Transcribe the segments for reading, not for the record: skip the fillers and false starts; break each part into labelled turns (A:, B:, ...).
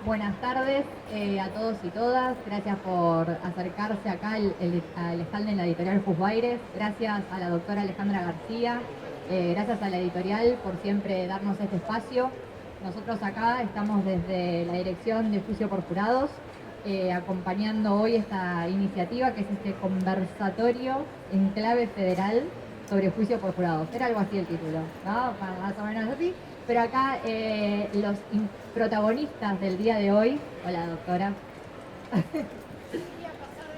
A: Buenas tardes a todos y todas. Gracias por acercarse acá al stand en la editorial Fusbaires. Gracias a la doctora Alejandra García. Gracias a la editorial por siempre darnos este espacio. Nosotros acá estamos desde la Dirección de Juicio por Jurados, acompañando hoy esta iniciativa que es este conversatorio en clave federal sobre juicio por jurados. Era algo así el título, ¿no? Más o menos así. Pero acá los protagonistas del día de hoy, hola doctora,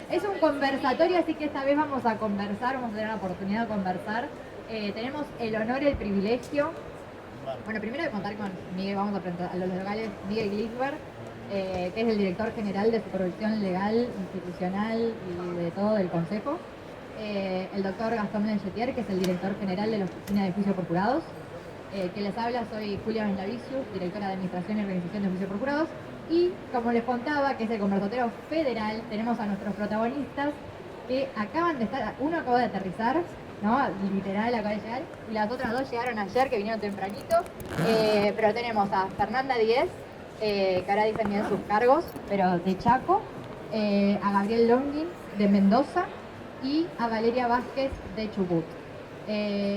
A: es un conversatorio, así que esta vez vamos a conversar, vamos a tener la oportunidad de conversar. Tenemos el honor y el privilegio, bueno, primero de contar con Miguel, vamos a presentar a los legales, Miguel Glickberg, que es el director general de supervisión legal, institucional y de todo el Consejo. El doctor Gastón Blanchetier, que es el director general de la Oficina de Juicio por Jurados. Que les habla, soy Julia Benlavicius, directora de Administración y Organización de Juicio por Jurados. Y como les contaba, que es el conversatorio federal, tenemos a nuestros protagonistas que acaban de estar, uno acaba de aterrizar, ¿no? Literal acaba de llegar, y las otras dos llegaron ayer, que vinieron tempranito. Pero tenemos a Fernanda Díez, que ahora dicen bien sus cargos, pero de Chaco, a Gabriel Longin de Mendoza y a Valeria Vázquez de Chubut.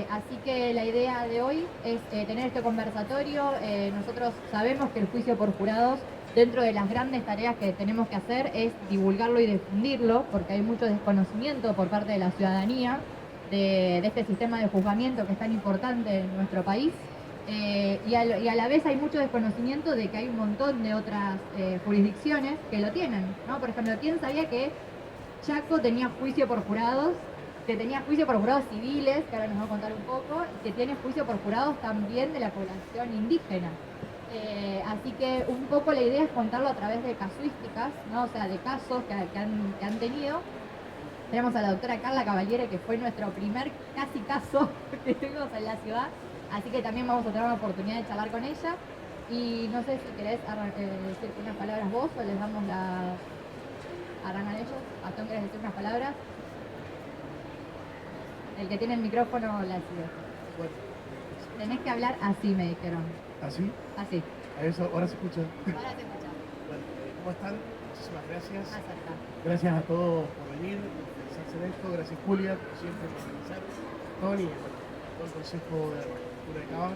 A: Así que la idea de hoy es tener este conversatorio. Nosotros sabemos que el juicio por jurados, dentro de las grandes tareas que tenemos que hacer, es divulgarlo y difundirlo, porque hay mucho desconocimiento por parte de la ciudadanía de este sistema de juzgamiento que es tan importante en nuestro país. Y a la vez hay mucho desconocimiento de que hay un montón de otras jurisdicciones que lo tienen, ¿no? Por ejemplo, ¿quién sabía que Chaco tenía juicio por jurados? Que tenía juicio por jurados civiles, que ahora nos va a contar un poco, y que tiene juicio por jurados también de la población indígena. Así que un poco la idea es contarlo a través de casuísticas, ¿no? O sea, de casos que han tenido. Tenemos a la doctora Carla Cavaliere, que fue nuestro primer casi caso que tuvimos en la ciudad, así que también vamos a tener una oportunidad de charlar con ella. Y no sé si querés decir unas palabras vos o les damos la... ¿Arrancan ellos? Gastón, ¿querés decir unas palabras? El que tiene el micrófono la sigue.
B: Bueno,
A: tenés que hablar así, me dijeron.
B: ¿así?
A: Así.
B: A eso, ahora se escucha.
A: Ahora te escuchamos.
B: Bueno, ¿cómo están? Muchísimas gracias.
A: Acerca.
B: Gracias a todos por venir, por pensarse en esto. Gracias, Julia, por siempre por organizar. Tony, bueno, todo el Consejo de la Magistratura de Cava.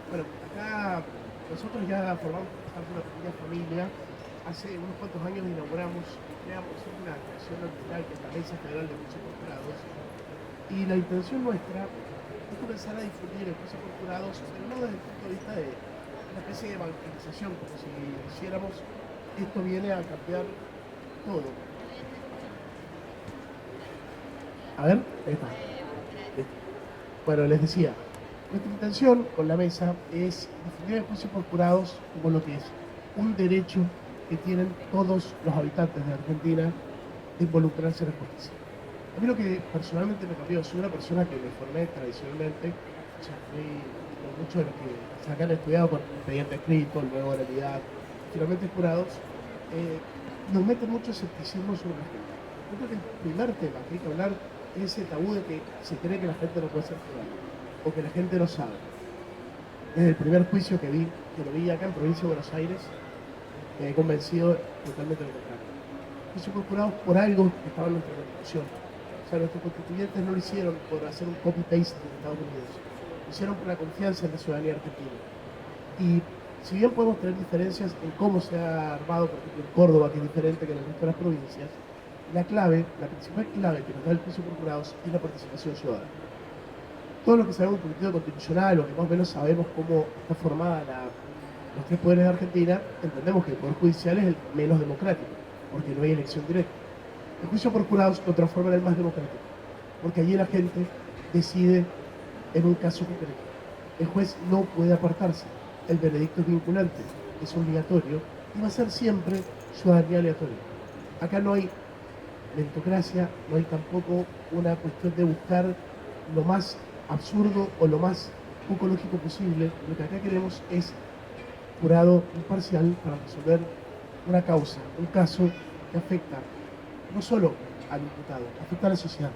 B: Bueno, acá nosotros ya formamos parte de una pequeña familia. Hace unos cuantos años inauguramos, creamos una creación nacional que es la Mesa Federal de Juicio por Jurados. Y la intención nuestra es comenzar a difundir el juicio por jurados, pero no desde el punto de vista de una especie de evangelización, como si hiciéramos, esto viene a cambiar todo. A ver, ahí está. Bueno, les decía, nuestra intención con la mesa es difundir el juicio por jurados como lo que es un derecho que tienen todos los habitantes de Argentina de involucrarse en la justicia. A mí lo que personalmente me cambió, soy una persona que me formé tradicionalmente, o sea, fui con muchos de los que se han estudiado por expediente escrito, luego oralidad, finalmente jurados, nos mete mucho escepticismo sobre la gente. Yo creo que el primer tema que hay que hablar es ese tabú de que se cree que la gente no puede ser jurada, o que la gente no sabe. Desde el primer juicio que lo vi acá en provincia de Buenos Aires, me he convencido totalmente de lo contrario. Juicio por jurados por algo que estaba en nuestra Constitución. O sea, nuestros constituyentes no lo hicieron por hacer un copy-paste de Estados Unidos, lo hicieron por la confianza en la ciudadanía argentina. Y si bien podemos tener diferencias en cómo se ha armado, por ejemplo, en Córdoba, que es diferente que en el resto de las provincias, la principal clave que nos da el juicio por jurados es la participación ciudadana. Todo lo que sabemos del Partido Constitucional, o que más o menos sabemos cómo está formada los tres poderes de Argentina, entendemos que el Poder Judicial es el menos democrático, porque no hay elección directa. El juicio por jurados lo transforma en el más democrático, porque allí la gente decide en un caso concreto. El juez no puede apartarse, el veredicto es vinculante, es obligatorio y va a ser siempre ciudadanía aleatoria. Acá no hay meritocracia, no hay tampoco una cuestión de buscar lo más absurdo o lo más poco lógico posible. Lo que acá queremos es jurado imparcial para resolver una causa, un caso que afecta no solo al imputado, afecta a la sociedad.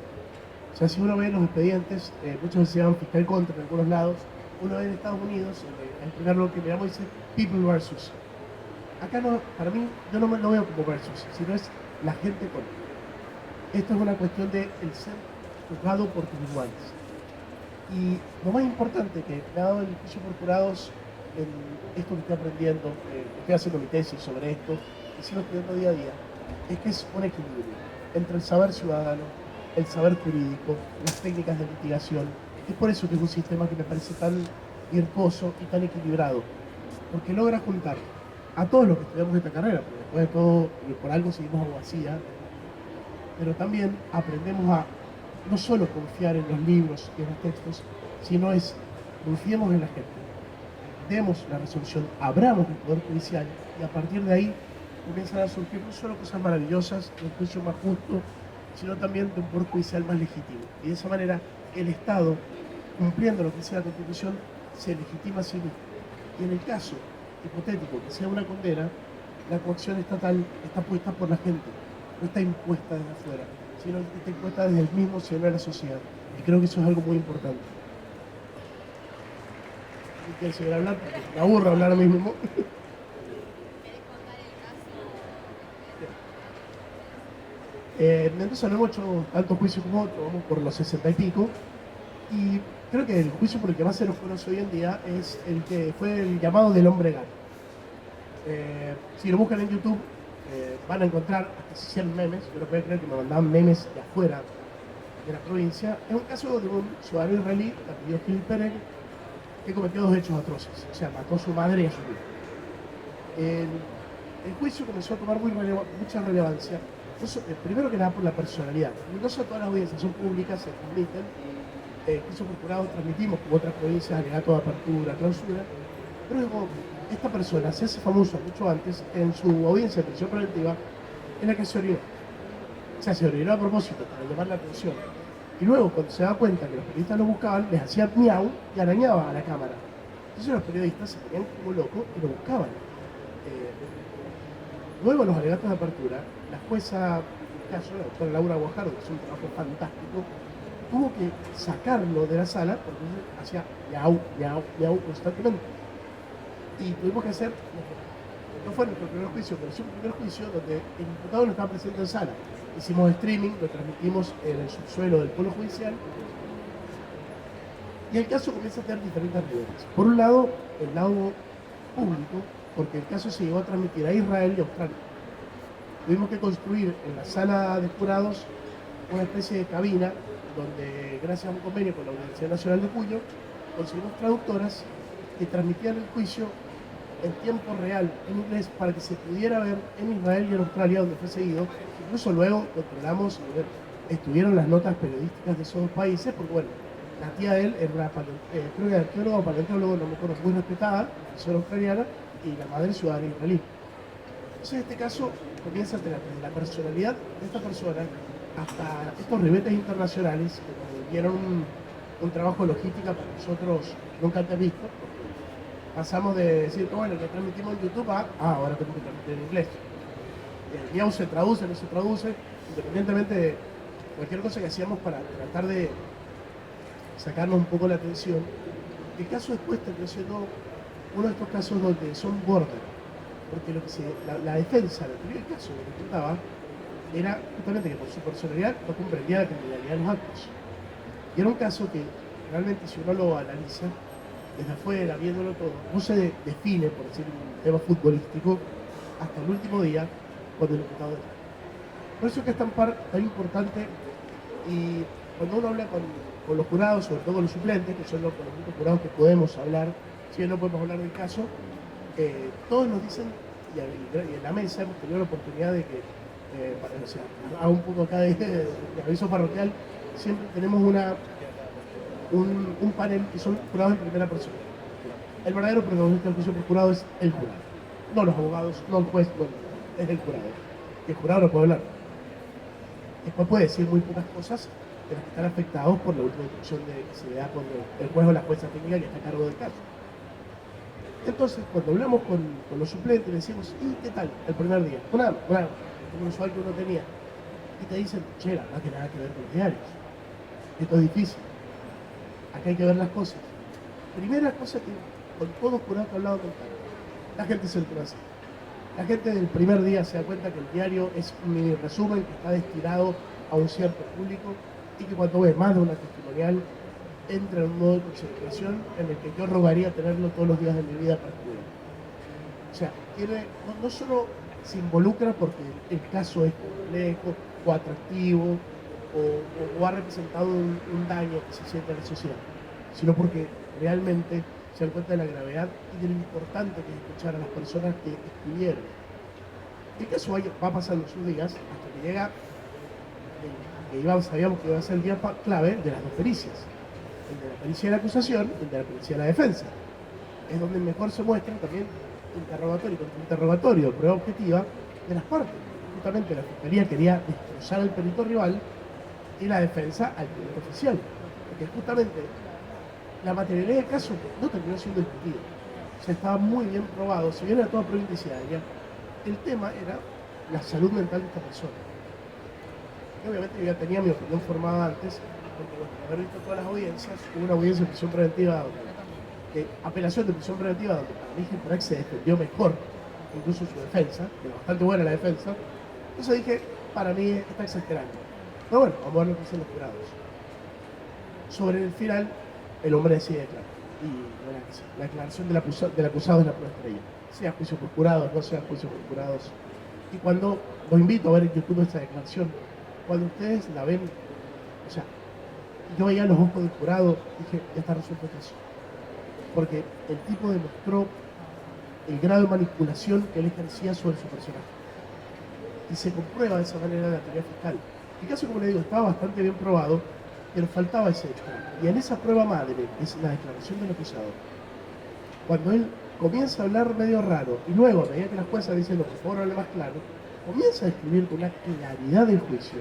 B: O sea, si uno ve los expedientes, muchas veces se llaman fiscal contra en algunos lados, uno ve en Estados Unidos, el primer lo que miramos dice people versus. acá no, para mí, yo no me lo veo como versus, sino es la gente con. Esto es una cuestión de el ser juzgado por tus iguales. Y lo más importante que me ha dado el juicio por jurados en esto que estoy aprendiendo, estoy haciendo mi tesis sobre esto, y sigo estudiando día a día, es que es un equilibrio entre el saber ciudadano, el saber jurídico, las técnicas de litigación. Es por eso que es un sistema que me parece tan virtuoso y tan equilibrado, porque logra juntar a todos los que estudiamos esta carrera, porque después de todo, por algo seguimos abogacía, pero también aprendemos a no solo confiar en los libros y en los textos, sino es confiemos en la gente, demos la resolución, abramos el Poder Judicial y a partir de ahí comienzan a surgir no solo cosas maravillosas, de un juicio más justo, sino también de un Poder Judicial más legítimo. Y de esa manera el Estado, cumpliendo lo que dice la Constitución, se legitima a sí mismo. Y en el caso hipotético que sea una condena, la coacción estatal está puesta por la gente, no está impuesta desde afuera, sino que está impuesta desde el mismo seno de la sociedad. Y creo que eso es algo muy importante. ¿Y quiero seguir hablando? Me aburro hablar a mí mismo. En Mendoza no hemos hecho tantos juicios como otros, vamos por los 60 y pico. Y creo que el juicio por el que más se nos conoce hoy en día es el que fue el llamado del hombre gato. Si lo buscan en YouTube, van a encontrar hasta 100 memes. Yo no puedo creer que me mandaban memes de afuera de la provincia. Es un caso de un ciudadano israelí, de apellido Gil Pereg, que cometió dos hechos atroces. O sea, mató a su madre y a su hijo. El juicio comenzó a tomar mucha relevancia. Entonces, primero que nada por la personalidad. No todas las audiencias son públicas, se transmiten. Juicio por jurado transmitimos como otras provincias, alegato de apertura, clausura. Pero luego, esta persona se hace famosa mucho antes en su audiencia de prisión preventiva en la que se orinó. O sea, se orinó a propósito para llamar la atención. Y luego, cuando se da cuenta que los periodistas lo buscaban, les hacía miau y arañaba a la cámara. Entonces los periodistas se ponían como locos y lo buscaban. Luego, los alegatos de apertura, la jueza, en este caso, la doctora Laura Guajardo, que hizo un trabajo fantástico, tuvo que sacarlo de la sala porque hacía miau, miau, miau constantemente. Y tuvimos que hacer, no fue nuestro primer juicio, pero sí un primer juicio donde el imputado no estaba presente en sala. Hicimos streaming, lo transmitimos en el subsuelo del Polo Judicial. Y el caso comienza a tener diferentes niveles. Por un lado, el lado público, porque el caso se llegó a transmitir a Israel y a Australia. Tuvimos que construir en la sala de jurados una especie de cabina donde, gracias a un convenio con la Universidad Nacional de Cuyo, conseguimos traductoras que transmitían el juicio en tiempo real en inglés para que se pudiera ver en Israel y en Australia, donde fue seguido. Incluso luego controlamos, estuvieron las notas periodísticas de esos dos países, porque bueno, la tía de él era una creo que arqueóloga o paleontólogo, no me acuerdo, muy respetada, profesora australiana, y la madre ciudadana israelí. Entonces, en este caso, comienza a tener desde la personalidad de esta persona hasta estos ribetes internacionales que dieron un trabajo de logística para nosotros nunca antes visto. Pasamos de decir, bueno, lo transmitimos en YouTube a, ahora tenemos que transmitir en inglés. El miau se traduce, no se traduce, independientemente de cualquier cosa que hacíamos para tratar de sacarnos un poco la atención. El caso después terminó siendo uno de estos casos donde son border, porque lo que la defensa del primer caso que intentaba era justamente que por su personalidad no comprendía la criminalidad de los actos. Y era un caso que realmente, si uno lo analiza desde afuera, viéndolo todo, no se define, por decir un tema futbolístico, hasta el último día cuando el imputado está. Por eso es que es tan importante, y cuando uno habla con los jurados, sobre todo con los suplentes, que son los únicos jurados que podemos hablar, si bien no podemos hablar del caso, todos nos dicen, y en la mesa hemos tenido la oportunidad de que, o sea, hago un poco acá de aviso parroquial, siempre tenemos un panel que son jurados en primera persona. El verdadero protagonista del juicio por jurado es el jurado, no los abogados, no el juez, no, es el jurado. Y el jurado no puede hablar. Después puede decir muy pocas cosas de las que están afectados por la última instrucción que se le da por el juez o la jueza técnica que está a cargo del caso. Entonces, cuando hablamos con los suplentes, le decimos, ¿y qué tal el primer día? Una usual que uno tenía. Y te dicen, che, la verdad que nada que ver con los diarios. Esto es difícil. Acá hay que ver las cosas. Primera cosa que con todos jurados que he hablado con la gente se entró así. La gente del primer día se da cuenta que el diario es un mini resumen que está destinado a un cierto público y que cuando ve más de una testimonial entra en un modo de concentración en el que yo rogaría tenerlo todos los días de mi vida para estudiar. O sea, no solo se involucra porque el caso es complejo o atractivo o ha representado un daño que se siente en la sociedad, sino porque realmente se dan cuenta de la gravedad y de lo importante que es escuchar a las personas que escribieron. El caso va pasando sus días hasta que llega sabíamos que iba a ser el día clave de las dos pericias, el de la pericia de la acusación y el de la pericia de la defensa. Es donde mejor se muestran también interrogatorio contra interrogatorio, prueba objetiva de las partes. Justamente la fiscalía quería destrozar al perito rival y la defensa al perito oficial, porque justamente la materialidad del caso no terminó siendo discutida. O sea, estaba muy bien probado, si bien era toda prueba indiciaria, el tema era la salud mental de esta persona. Y obviamente yo ya tenía mi opinión formada antes, porque bueno, de haber visto todas las audiencias, hubo una audiencia de prisión preventiva, apelación de prisión preventiva, donde para mí Gilperac se defendió mejor, incluso su defensa, que era bastante buena la defensa. Entonces dije, para mí está exagerando. Pero bueno, vamos a ver lo que dicen los jurados. Sobre el final, el hombre decide declarar. Y la declaración del acusado es la prueba estrella. Sea juicio por jurados, no sea juicio por jurados. Y cuando los invito a ver en YouTube esta declaración, cuando ustedes la ven, o sea, yo veía los ojos del jurado, dije, ya está resuelto el caso. Porque el tipo demostró el grado de manipulación que él ejercía sobre su personaje. Y se comprueba de esa manera la teoría fiscal. El caso, como le digo, estaba bastante bien probado, pero faltaba ese extra. Y en esa prueba madre, que es la declaración del acusado, cuando él comienza a hablar medio raro, y luego, a medida que la jueza dice, por favor, hable más claro, comienza a describir con una claridad del juicio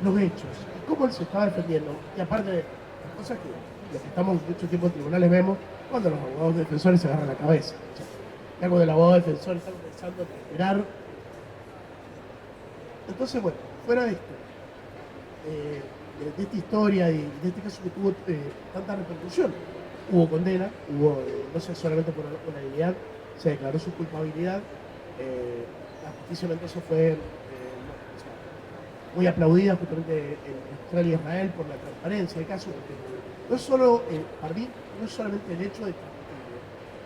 B: los hechos, y cómo él se estaba defendiendo, y aparte de las cosas que los que estamos mucho tiempo en tribunales vemos, cuando los abogados defensores se agarran la cabeza. O sea, ya cuando el abogado defensor está pensando en esperar. Entonces, bueno, fuera de esto, de esta historia y de este caso que tuvo tanta repercusión, hubo condena, no sé, solamente por unanimidad, se declaró su culpabilidad. La justicia entonces fue muy aplaudida justamente en Australia y Israel por la transparencia del caso, porque no es solo, para mí, no es solamente el hecho de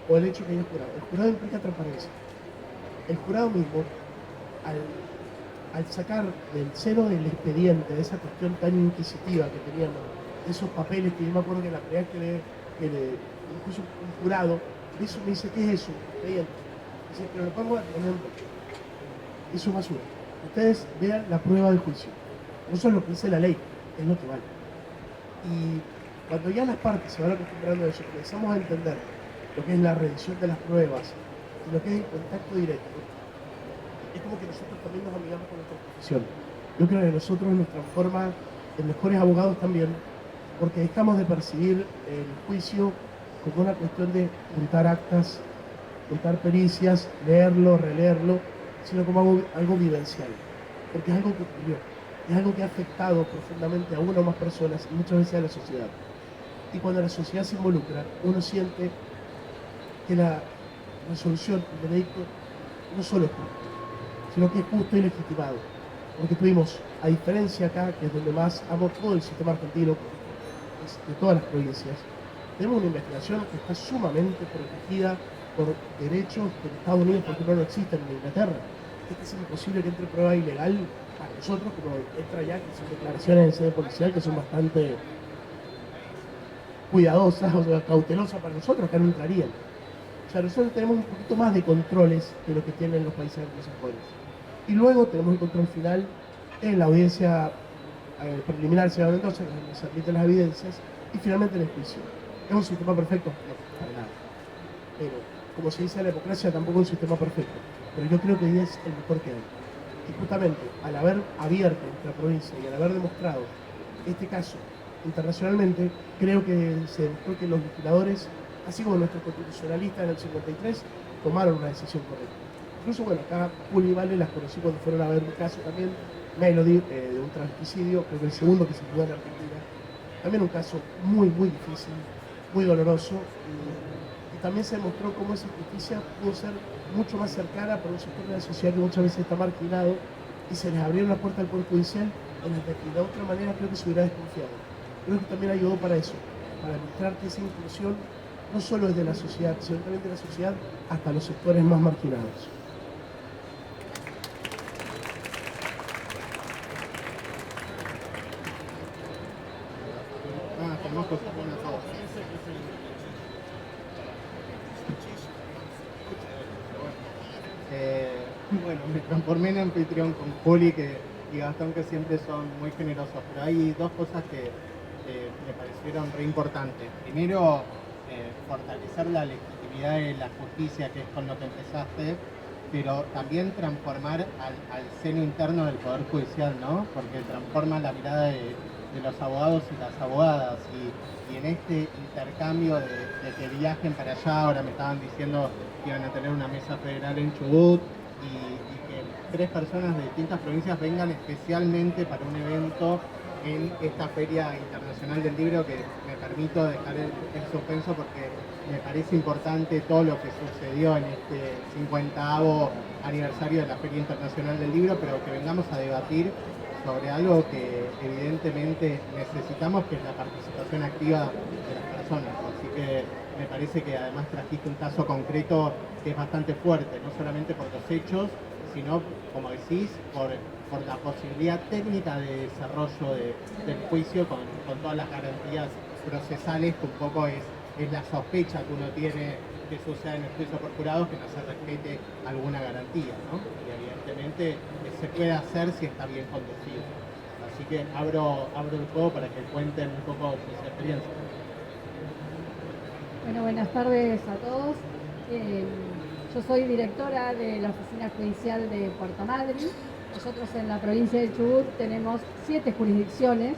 B: o el hecho que haya jurado. El jurado implica transparencia. El jurado mismo, al sacar del seno del expediente, de esa cuestión tan inquisitiva que teníamos, de esos papeles que yo me acuerdo que la primera vez que incluso un jurado, de eso me dice, ¿qué es eso? Expediente. Dice, pero lo pongo a tener. Eso es basura. Ustedes vean la prueba del juicio. No es lo que dice la ley, es lo que vale. Y cuando ya las partes se van acostumbrando a eso, comenzamos a entender lo que es la revisión de las pruebas y lo que es el contacto directo, es como que nosotros también nos amigamos con nuestra profesión. Yo creo que nosotros nos transforma en mejores abogados también, porque dejamos de percibir el juicio como una cuestión de juntar actas, juntar pericias, leerlo, releerlo, sino como algo vivencial, porque es algo que ocurrió, es algo que ha afectado profundamente a una o más personas y muchas veces a la sociedad. Y cuando la sociedad se involucra, uno siente que la resolución del veredicto no solo es justo, sino que es justo y legitimado. Porque tuvimos, a diferencia acá, que es donde más amo todo el sistema argentino, de todas las provincias, tenemos una investigación que está sumamente protegida por derechos que en Estados Unidos, por ejemplo, no existen en Inglaterra. Es imposible que entre prueba ilegal para nosotros, como entra allá, que son declaraciones en sede policial que son bastante cuidadosas, o sea, cautelosas para nosotros, que no entrarían. O sea, nosotros tenemos un poquito más de controles que lo que tienen los países anglosajones. Y luego tenemos el control final en la audiencia preliminar, entonces, donde se admiten las evidencias, y finalmente en el juicio. ¿Es un sistema perfecto? No, para nada. Pero, como se dice en la democracia, tampoco es un sistema perfecto. Pero yo creo que hoy es el mejor que hay. Y justamente, al haber abierto nuestra provincia y al haber demostrado este caso internacionalmente, creo que se demostró que los legisladores, así como nuestros constitucionalistas en el 53, tomaron una decisión correcta. Incluso, bueno, acá Juli y Vale las conocí cuando fueron a ver un caso también, Melody, de un transquisidio, creo que el segundo que se jugó en Argentina. También un caso muy, muy difícil, muy doloroso, y también se demostró cómo esa justicia pudo ser mucho más cercana para un sector de la sociedad que muchas veces está marginado, y se les abrieron la puerta al Poder Judicial en el que de otra manera creo que se hubiera desconfiado. Creo que también ayudó para eso, para mostrar que esa inclusión no solo es de la sociedad, sino también de la sociedad hasta los sectores más marginados.
C: Bueno, me transformé en anfitrión con Juli y Gastón, que siempre son muy generosos, pero hay dos cosas que me parecieron re importantes. Primero, fortalecer la legitimidad de la justicia, que es con lo que empezaste, pero también transformar al seno interno del Poder Judicial, ¿no? Porque transforma la mirada de los abogados y las abogadas, y en este intercambio de que viajen para allá. Ahora me estaban diciendo que iban a tener una mesa federal en Chubut, y que 3 personas de distintas provincias vengan especialmente para un evento en esta Feria Internacional del Libro, que me permito dejar en suspenso porque me parece importante todo lo que sucedió en este 50º aniversario de la Feria Internacional del Libro, pero que vengamos a debatir sobre algo que evidentemente necesitamos, que es la participación activa de las personas. Así que me parece que además trajiste un caso concreto que es bastante fuerte, no solamente por los hechos, sino, como decís, por la posibilidad técnica de desarrollo del juicio con todas las garantías procesales, que un poco es la sospecha que uno tiene que suceda en el juicio por jurados, que no se respete alguna garantía, ¿no? Y evidentemente se puede hacer si está bien conducido. Así que abro el juego para que cuenten un poco sus experiencias.
D: Bueno, buenas tardes a todos. Yo soy directora de la Oficina Judicial de Puerto Madryn. Nosotros en la provincia de Chubut tenemos 7 jurisdicciones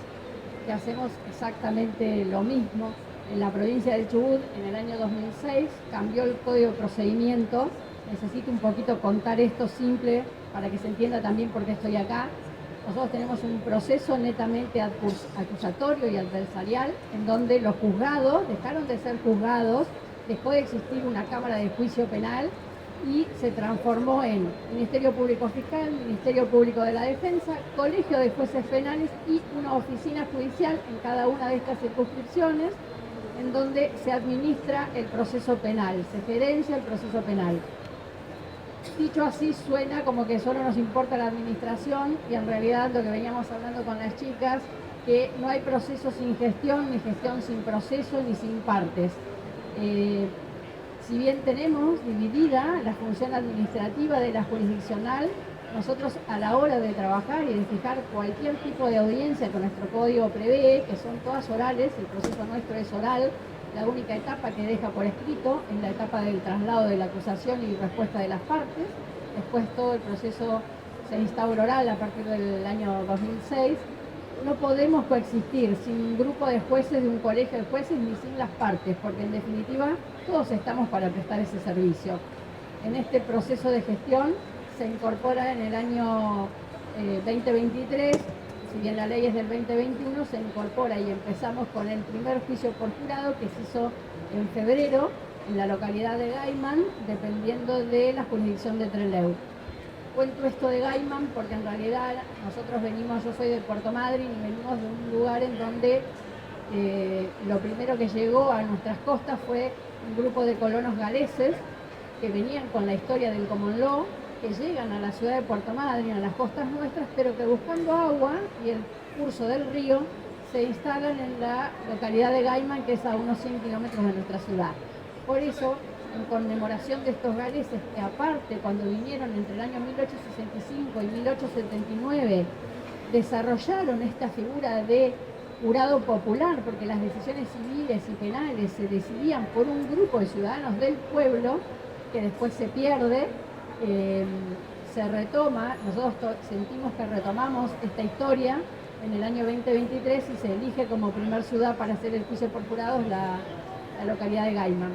D: que hacemos exactamente lo mismo. En la provincia de Chubut, en el año 2006, cambió el Código de Procedimiento. Necesito un poquito contar esto simple para que se entienda también por qué estoy acá. Nosotros tenemos un proceso netamente acusatorio y adversarial, en donde los juzgados dejaron de ser juzgados, dejó de existir una Cámara de Juicio Penal y se transformó en Ministerio Público Fiscal, Ministerio Público de la Defensa, Colegio de Jueces Penales y una oficina judicial en cada una de estas circunscripciones, en donde se administra el proceso penal, se gerencia el proceso penal. Dicho así, suena como que solo nos importa la administración, y en realidad lo que veníamos hablando con las chicas, que no hay proceso sin gestión, ni gestión sin proceso, ni sin partes. Si bien tenemos dividida la función administrativa de la jurisdiccional, nosotros a la hora de trabajar y de fijar cualquier tipo de audiencia que nuestro código prevé, que son todas orales, el proceso nuestro es oral, la única etapa que deja por escrito es la etapa del traslado de la acusación y respuesta de las partes. Después todo el proceso se instaura oral a partir del año 2006. No podemos coexistir sin un grupo de jueces, de un colegio de jueces, ni sin las partes, porque en definitiva todos estamos para prestar ese servicio. En este proceso de gestión se incorpora en el año 2023, si bien la ley es del 2021, se incorpora y empezamos con el primer juicio por jurado que se hizo en febrero en la localidad de Gaiman, dependiendo de la jurisdicción de Trelew. Cuento esto de Gaiman porque en realidad nosotros venimos, yo soy de Puerto Madryn y venimos de un lugar en donde lo primero que llegó a nuestras costas fue un grupo de colonos galeses que venían con la historia del common law, que llegan a la ciudad de Puerto Madryn, a las costas nuestras, pero que buscando agua y el curso del río se instalan en la localidad de Gaiman, que es a unos 100 kilómetros de nuestra ciudad. Por eso, en conmemoración de estos galeses, que aparte cuando vinieron entre el año 1865 y 1879, desarrollaron esta figura de jurado popular, porque las decisiones civiles y penales se decidían por un grupo de ciudadanos del pueblo, que después se pierde, se retoma. Nosotros sentimos que retomamos esta historia en el año 2023 y se elige como primer ciudad para hacer el juicio por jurados la localidad de Gaiman.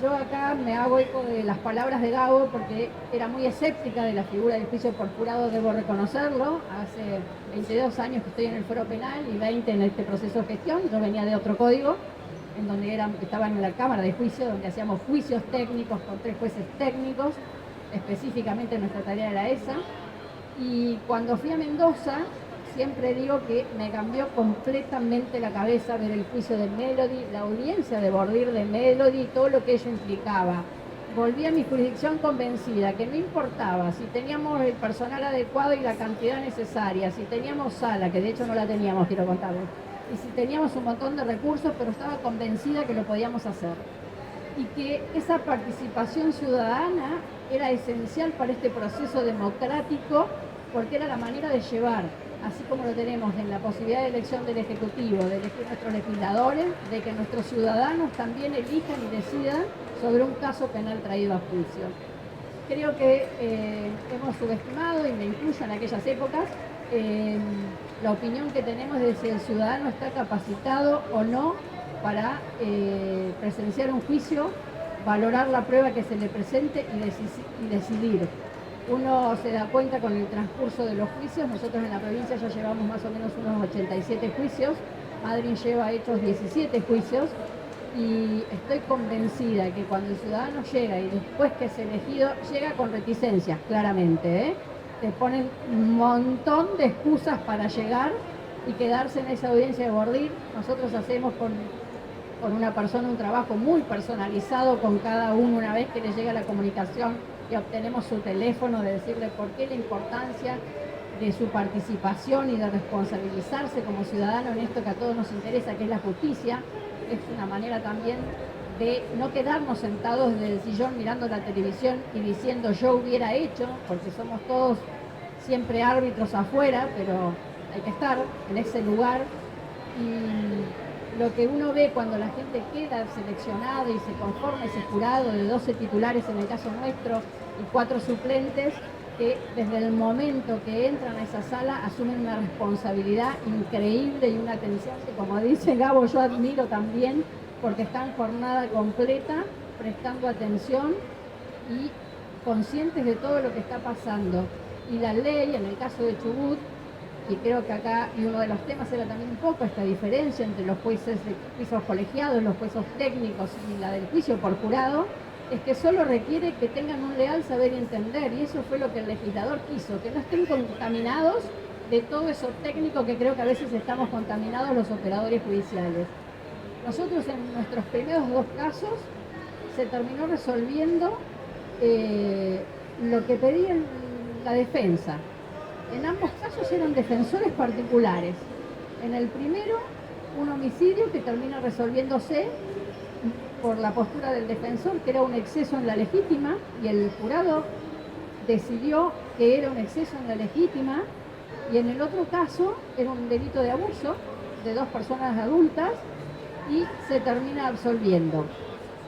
D: Yo acá me hago eco de las palabras de Gabo porque era muy escéptica de la figura del juicio por jurado, debo reconocerlo. Hace 22 años que estoy en el foro penal y 20 en este proceso de gestión. Yo venía de otro código, en donde estaban en la Cámara de Juicio, donde hacíamos juicios técnicos con 3 jueces técnicos, específicamente nuestra tarea era esa. Y cuando fui a Mendoza, siempre digo que me cambió completamente la cabeza ver el juicio de Melody, la audiencia de Bordir de Melody, todo lo que ello implicaba. Volví a mi jurisdicción convencida que no importaba si teníamos el personal adecuado y la cantidad necesaria, si teníamos sala, que de hecho no la teníamos, quiero contarles, y si teníamos un montón de recursos, pero estaba convencida que lo podíamos hacer. Y que esa participación ciudadana era esencial para este proceso democrático, porque era la manera de llevar, así como lo tenemos en la posibilidad de elección del Ejecutivo, de elegir nuestros legisladores, de que nuestros ciudadanos también elijan y decidan sobre un caso penal traído a juicio. Creo que hemos subestimado, y me incluyo en aquellas épocas, la opinión que tenemos de si el ciudadano está capacitado o no para presenciar un juicio, valorar la prueba que se le presente y decidir. Uno se da cuenta con el transcurso de los juicios. Nosotros en la provincia ya llevamos más o menos unos 87 juicios, Madryn lleva hechos 17 juicios, y estoy convencida que cuando el ciudadano llega y después que es elegido, llega con reticencias, claramente, te ponen un montón de excusas para llegar y quedarse en esa audiencia de Bordir. Nosotros hacemos con una persona un trabajo muy personalizado con cada uno una vez que le llega la comunicación y obtenemos su teléfono, de decirle por qué la importancia de su participación y de responsabilizarse como ciudadano en esto que a todos nos interesa, que es la justicia. Es una manera también de no quedarnos sentados desde el sillón mirando la televisión y diciendo yo hubiera hecho, porque somos todos siempre árbitros afuera, pero hay que estar en ese lugar. Y lo que uno ve cuando la gente queda seleccionada y se conforma ese jurado de 12 titulares en el caso nuestro y 4 suplentes, que desde el momento que entran a esa sala asumen una responsabilidad increíble y una atención que, como dice Gabo, yo admiro también, porque están jornada completa prestando atención y conscientes de todo lo que está pasando. Y la ley, en el caso de Chubut, y creo que acá, y uno de los temas era también un poco esta diferencia entre los jueces de juicios colegiados, los juicios técnicos y la del juicio por jurado, es que solo requiere que tengan un leal saber y entender, y eso fue lo que el legislador quiso, que no estén contaminados de todo eso técnico que creo que a veces estamos contaminados los operadores judiciales. Nosotros en nuestros primeros 2 casos se terminó resolviendo lo que pedía la defensa. En ambos casos eran defensores particulares. En el primero, un homicidio que termina resolviéndose por la postura del defensor, que era un exceso en la legítima, y el jurado decidió que era un exceso en la legítima, y en el otro caso era un delito de abuso de 2 personas adultas y se termina absolviendo.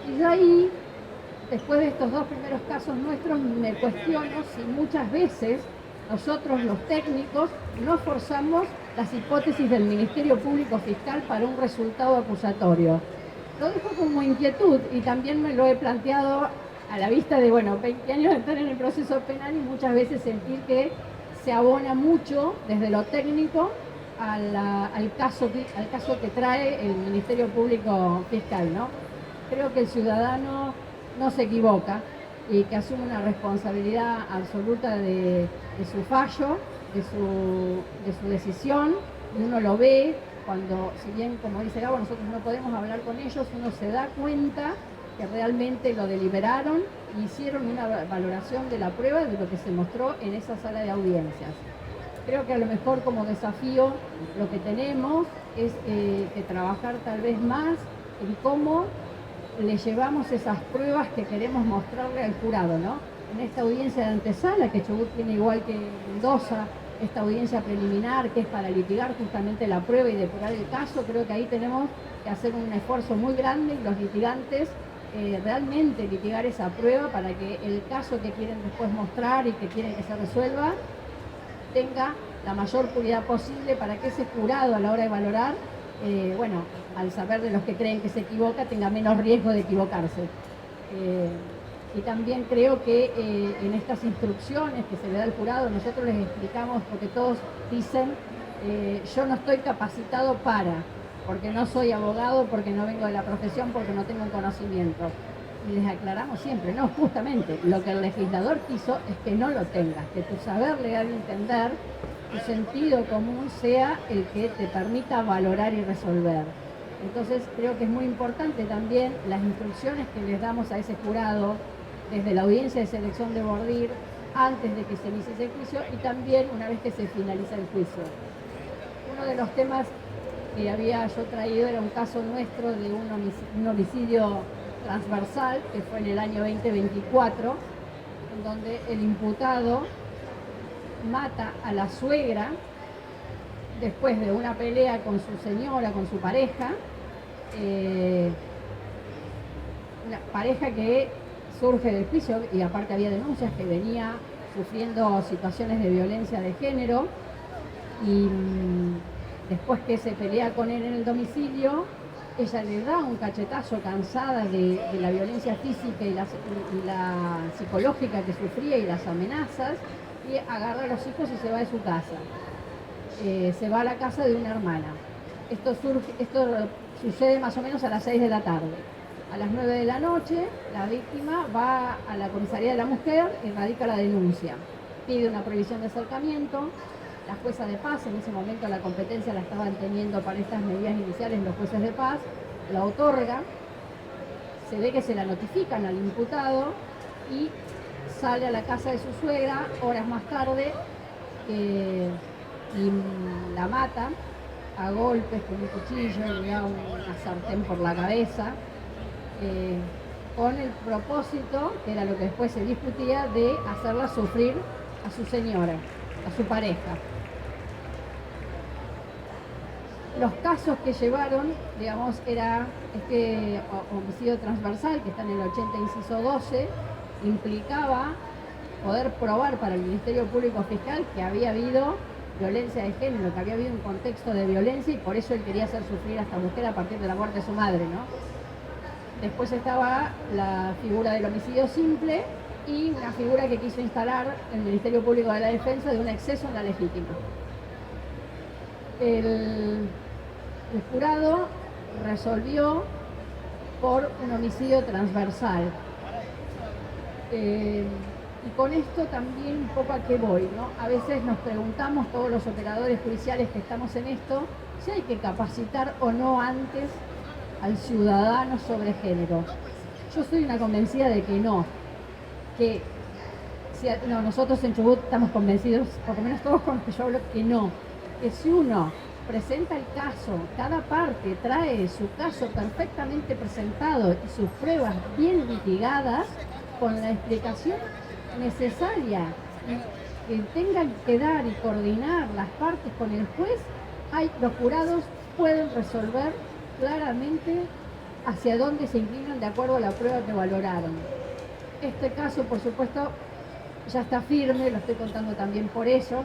D: Y yo ahí, después de estos 2 primeros casos nuestros, me cuestiono si muchas veces nosotros los técnicos no forzamos las hipótesis del Ministerio Público Fiscal para un resultado acusatorio. Lo dejo como inquietud y también me lo he planteado a la vista de, 20 años de estar en el proceso penal y muchas veces sentir que se abona mucho desde lo técnico al caso que trae el Ministerio Público Fiscal, ¿no? Creo que el ciudadano no se equivoca y que asume una responsabilidad absoluta de su fallo, de su decisión, y uno lo ve cuando, si bien, como dice Gabo, nosotros no podemos hablar con ellos, uno se da cuenta que realmente lo deliberaron y hicieron una valoración de la prueba de lo que se mostró en esa sala de audiencias. Creo que a lo mejor como desafío lo que tenemos es que trabajar tal vez más en cómo le llevamos esas pruebas que queremos mostrarle al jurado, ¿no? En esta audiencia de antesala, que Chubut tiene igual que Mendoza, esta audiencia preliminar que es para litigar justamente la prueba y depurar el caso, creo que ahí tenemos que hacer un esfuerzo muy grande y los litigantes realmente litigar esa prueba para que el caso que quieren después mostrar y que quieren que se resuelva tenga la mayor puridad posible para que ese jurado a la hora de valorar, al saber de los que creen que se equivoca, tenga menos riesgo de equivocarse. Y también creo que en estas instrucciones que se le da al jurado, nosotros les explicamos, porque todos dicen, yo no estoy capacitado para, porque no soy abogado, porque no vengo de la profesión, porque no tengo un conocimiento. Y les aclaramos siempre, no, justamente, lo que el legislador quiso es que no lo tengas, que tu saber legal y entender, tu sentido común sea el que te permita valorar y resolver. Entonces creo que es muy importante también las instrucciones que les damos a ese jurado desde la audiencia de selección de Bordir, antes de que se inicie ese juicio y también una vez que se finaliza el juicio. Uno de los temas que había yo traído era un caso nuestro de un homicidio transversal que fue en el año 2024, en donde el imputado mata a la suegra después de una pelea con su señora, con su pareja, una pareja que surge del juicio y aparte había denuncias que venía sufriendo situaciones de violencia de género y después que se pelea con él en el domicilio, ella le da un cachetazo cansada de la violencia física y la psicológica que sufría y las amenazas y agarra a los hijos y se va de su casa. Se va a la casa de una hermana. Esto sucede más o menos a las 6 de la tarde. A las 9 de la noche, la víctima va a la comisaría de la mujer y radica la denuncia. Pide una prohibición de acercamiento. La jueza de paz, en ese momento la competencia la estaban teniendo para estas medidas iniciales los jueces de paz, la otorga. Se ve que se la notifican al imputado y sale a la casa de su suegra horas más tarde y la mata a golpes con un cuchillo, le da una sartén por la cabeza, con el propósito, que era lo que después se discutía, de hacerla sufrir a su señora, a su pareja. Los casos que llevaron, digamos, era este homicidio transversal que está en el 80 inciso 12, implicaba poder probar para el Ministerio Público Fiscal que había habido violencia de género, que había habido un contexto de violencia y por eso él quería hacer sufrir a esta mujer a partir de la muerte de su madre, ¿no? Después estaba la figura del homicidio simple y una figura que quiso instalar el Ministerio Público de la Defensa de un exceso en la legítima. El jurado resolvió por un homicidio transversal. Y con esto también un poco a qué voy, ¿no? A veces nos preguntamos, todos los operadores judiciales que estamos en esto, si hay que capacitar o no antes al ciudadano sobre género. Yo soy una convencida de que no, nosotros en Chubut estamos convencidos, por lo menos todos con los que yo hablo, que no, que si uno presenta el caso, cada parte trae su caso perfectamente presentado y sus pruebas bien litigadas, con la explicación necesaria que tengan que dar y coordinar las partes con el juez, los jurados pueden resolver claramente hacia dónde se inclinan de acuerdo a la prueba que valoraron. Este caso, por supuesto, ya está firme, lo estoy contando también por eso.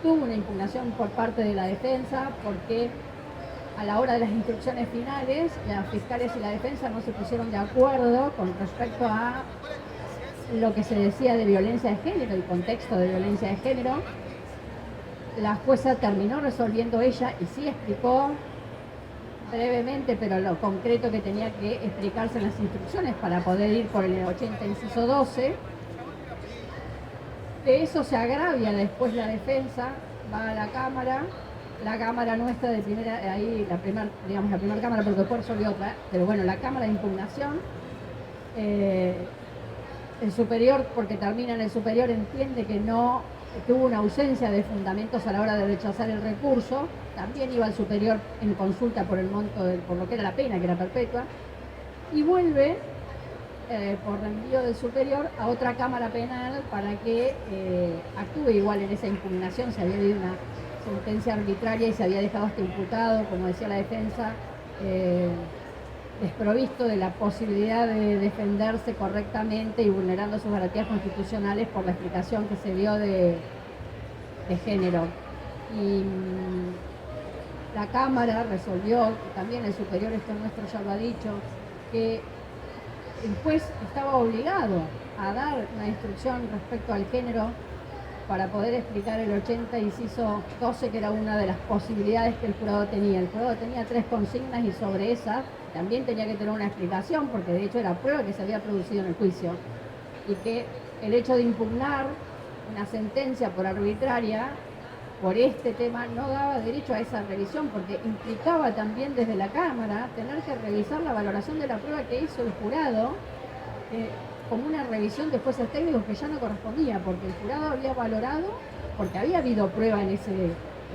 D: Tuvo una impugnación por parte de la defensa porque a la hora de las instrucciones finales, las fiscales y la defensa no se pusieron de acuerdo con respecto a lo que se decía de violencia de género, el contexto de violencia de género. La jueza terminó resolviendo ella y sí explicó brevemente, pero lo concreto que tenía que explicarse en las instrucciones para poder ir por el 80 inciso 12. De eso se agravia después la defensa, va a la cámara nuestra de primera, ahí la primera cámara, porque después resolvió otra, pero bueno, la cámara de impugnación, el superior, porque termina en el superior, entiende que hubo una ausencia de fundamentos a la hora de rechazar el recurso, también iba al superior en consulta por el monto, por lo que era la pena, que era perpetua, y vuelve por reenvío del superior a otra cámara penal para que actúe igual en esa impugnación. Se había habido una sentencia arbitraria y se había dejado este imputado, como decía la defensa, desprovisto de la posibilidad de defenderse correctamente y vulnerando sus garantías constitucionales por la explicación que se dio de género. Y la Cámara resolvió, también el superior esto nuestro ya lo ha dicho, que el juez estaba obligado a dar una instrucción respecto al género para poder explicar el 80 inciso 12, que era una de las posibilidades que el jurado tenía. El jurado tenía 3 consignas y sobre esas también tenía que tener una explicación, porque de hecho era prueba que se había producido en el juicio. Y que el hecho de impugnar una sentencia por arbitraria, por este tema, no daba derecho a esa revisión, porque implicaba también desde la Cámara tener que revisar la valoración de la prueba que hizo el jurado, como una revisión de jueces técnicos que ya no correspondía, porque el jurado había valorado, porque había habido prueba en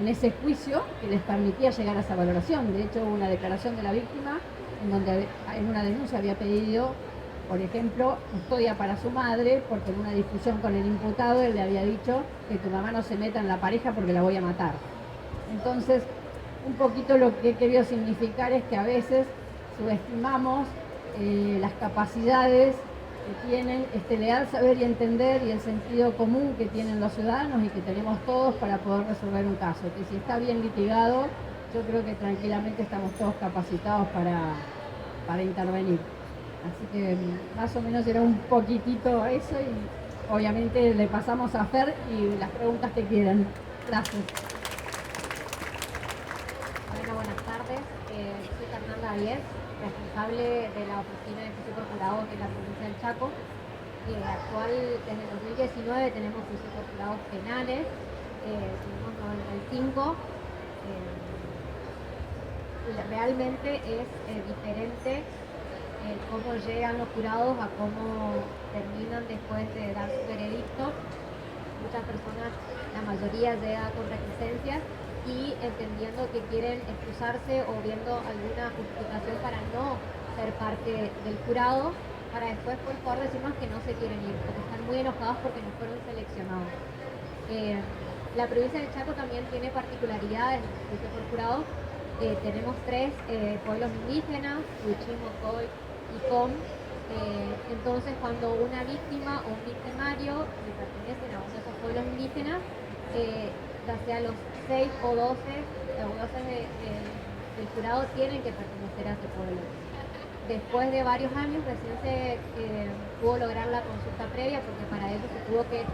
D: ese juicio que les permitía llegar a esa valoración. De hecho, hubo una declaración de la víctima en donde en una denuncia había pedido, por ejemplo, custodia para su madre, porque en una discusión con el imputado él le había dicho que tu mamá no se meta en la pareja porque la voy a matar. Entonces, un poquito lo que he querido significar es que a veces subestimamos las capacidades que tienen, leal saber y entender y el sentido común que tienen los ciudadanos y que tenemos todos para poder resolver un caso. Que si está bien litigado, yo creo que tranquilamente estamos todos capacitados para intervenir. Así que más o menos era un poquitito eso y obviamente le pasamos a Fer y las preguntas que quieran. Gracias.
A: Bueno, buenas tardes. Soy Fernanda Díez, responsable de la Oficina de Juicio por Jurados de la provincia del Chaco. Actual, desde el 2019 tenemos juicios por jurados penales, tenemos 95. Realmente es diferente cómo llegan los jurados a cómo terminan después de dar su veredicto. Muchas personas, la mayoría llega con reticencias y entendiendo que quieren excusarse o viendo alguna justificación para no ser parte del jurado, para después por favor decirnos que no se quieren ir, porque están muy enojados porque no fueron seleccionados. La provincia del Chaco también tiene particularidades en el juicio por jurado. Tenemos 3 pueblos indígenas, Huichí, Mocoy y Com. Entonces, cuando una víctima o un victimario le pertenecen a uno de esos pueblos indígenas, ya sea los 6 o 12 del jurado tienen que pertenecer a ese pueblo. Después de varios años recién se pudo lograr la consulta previa, porque para eso se tuvo que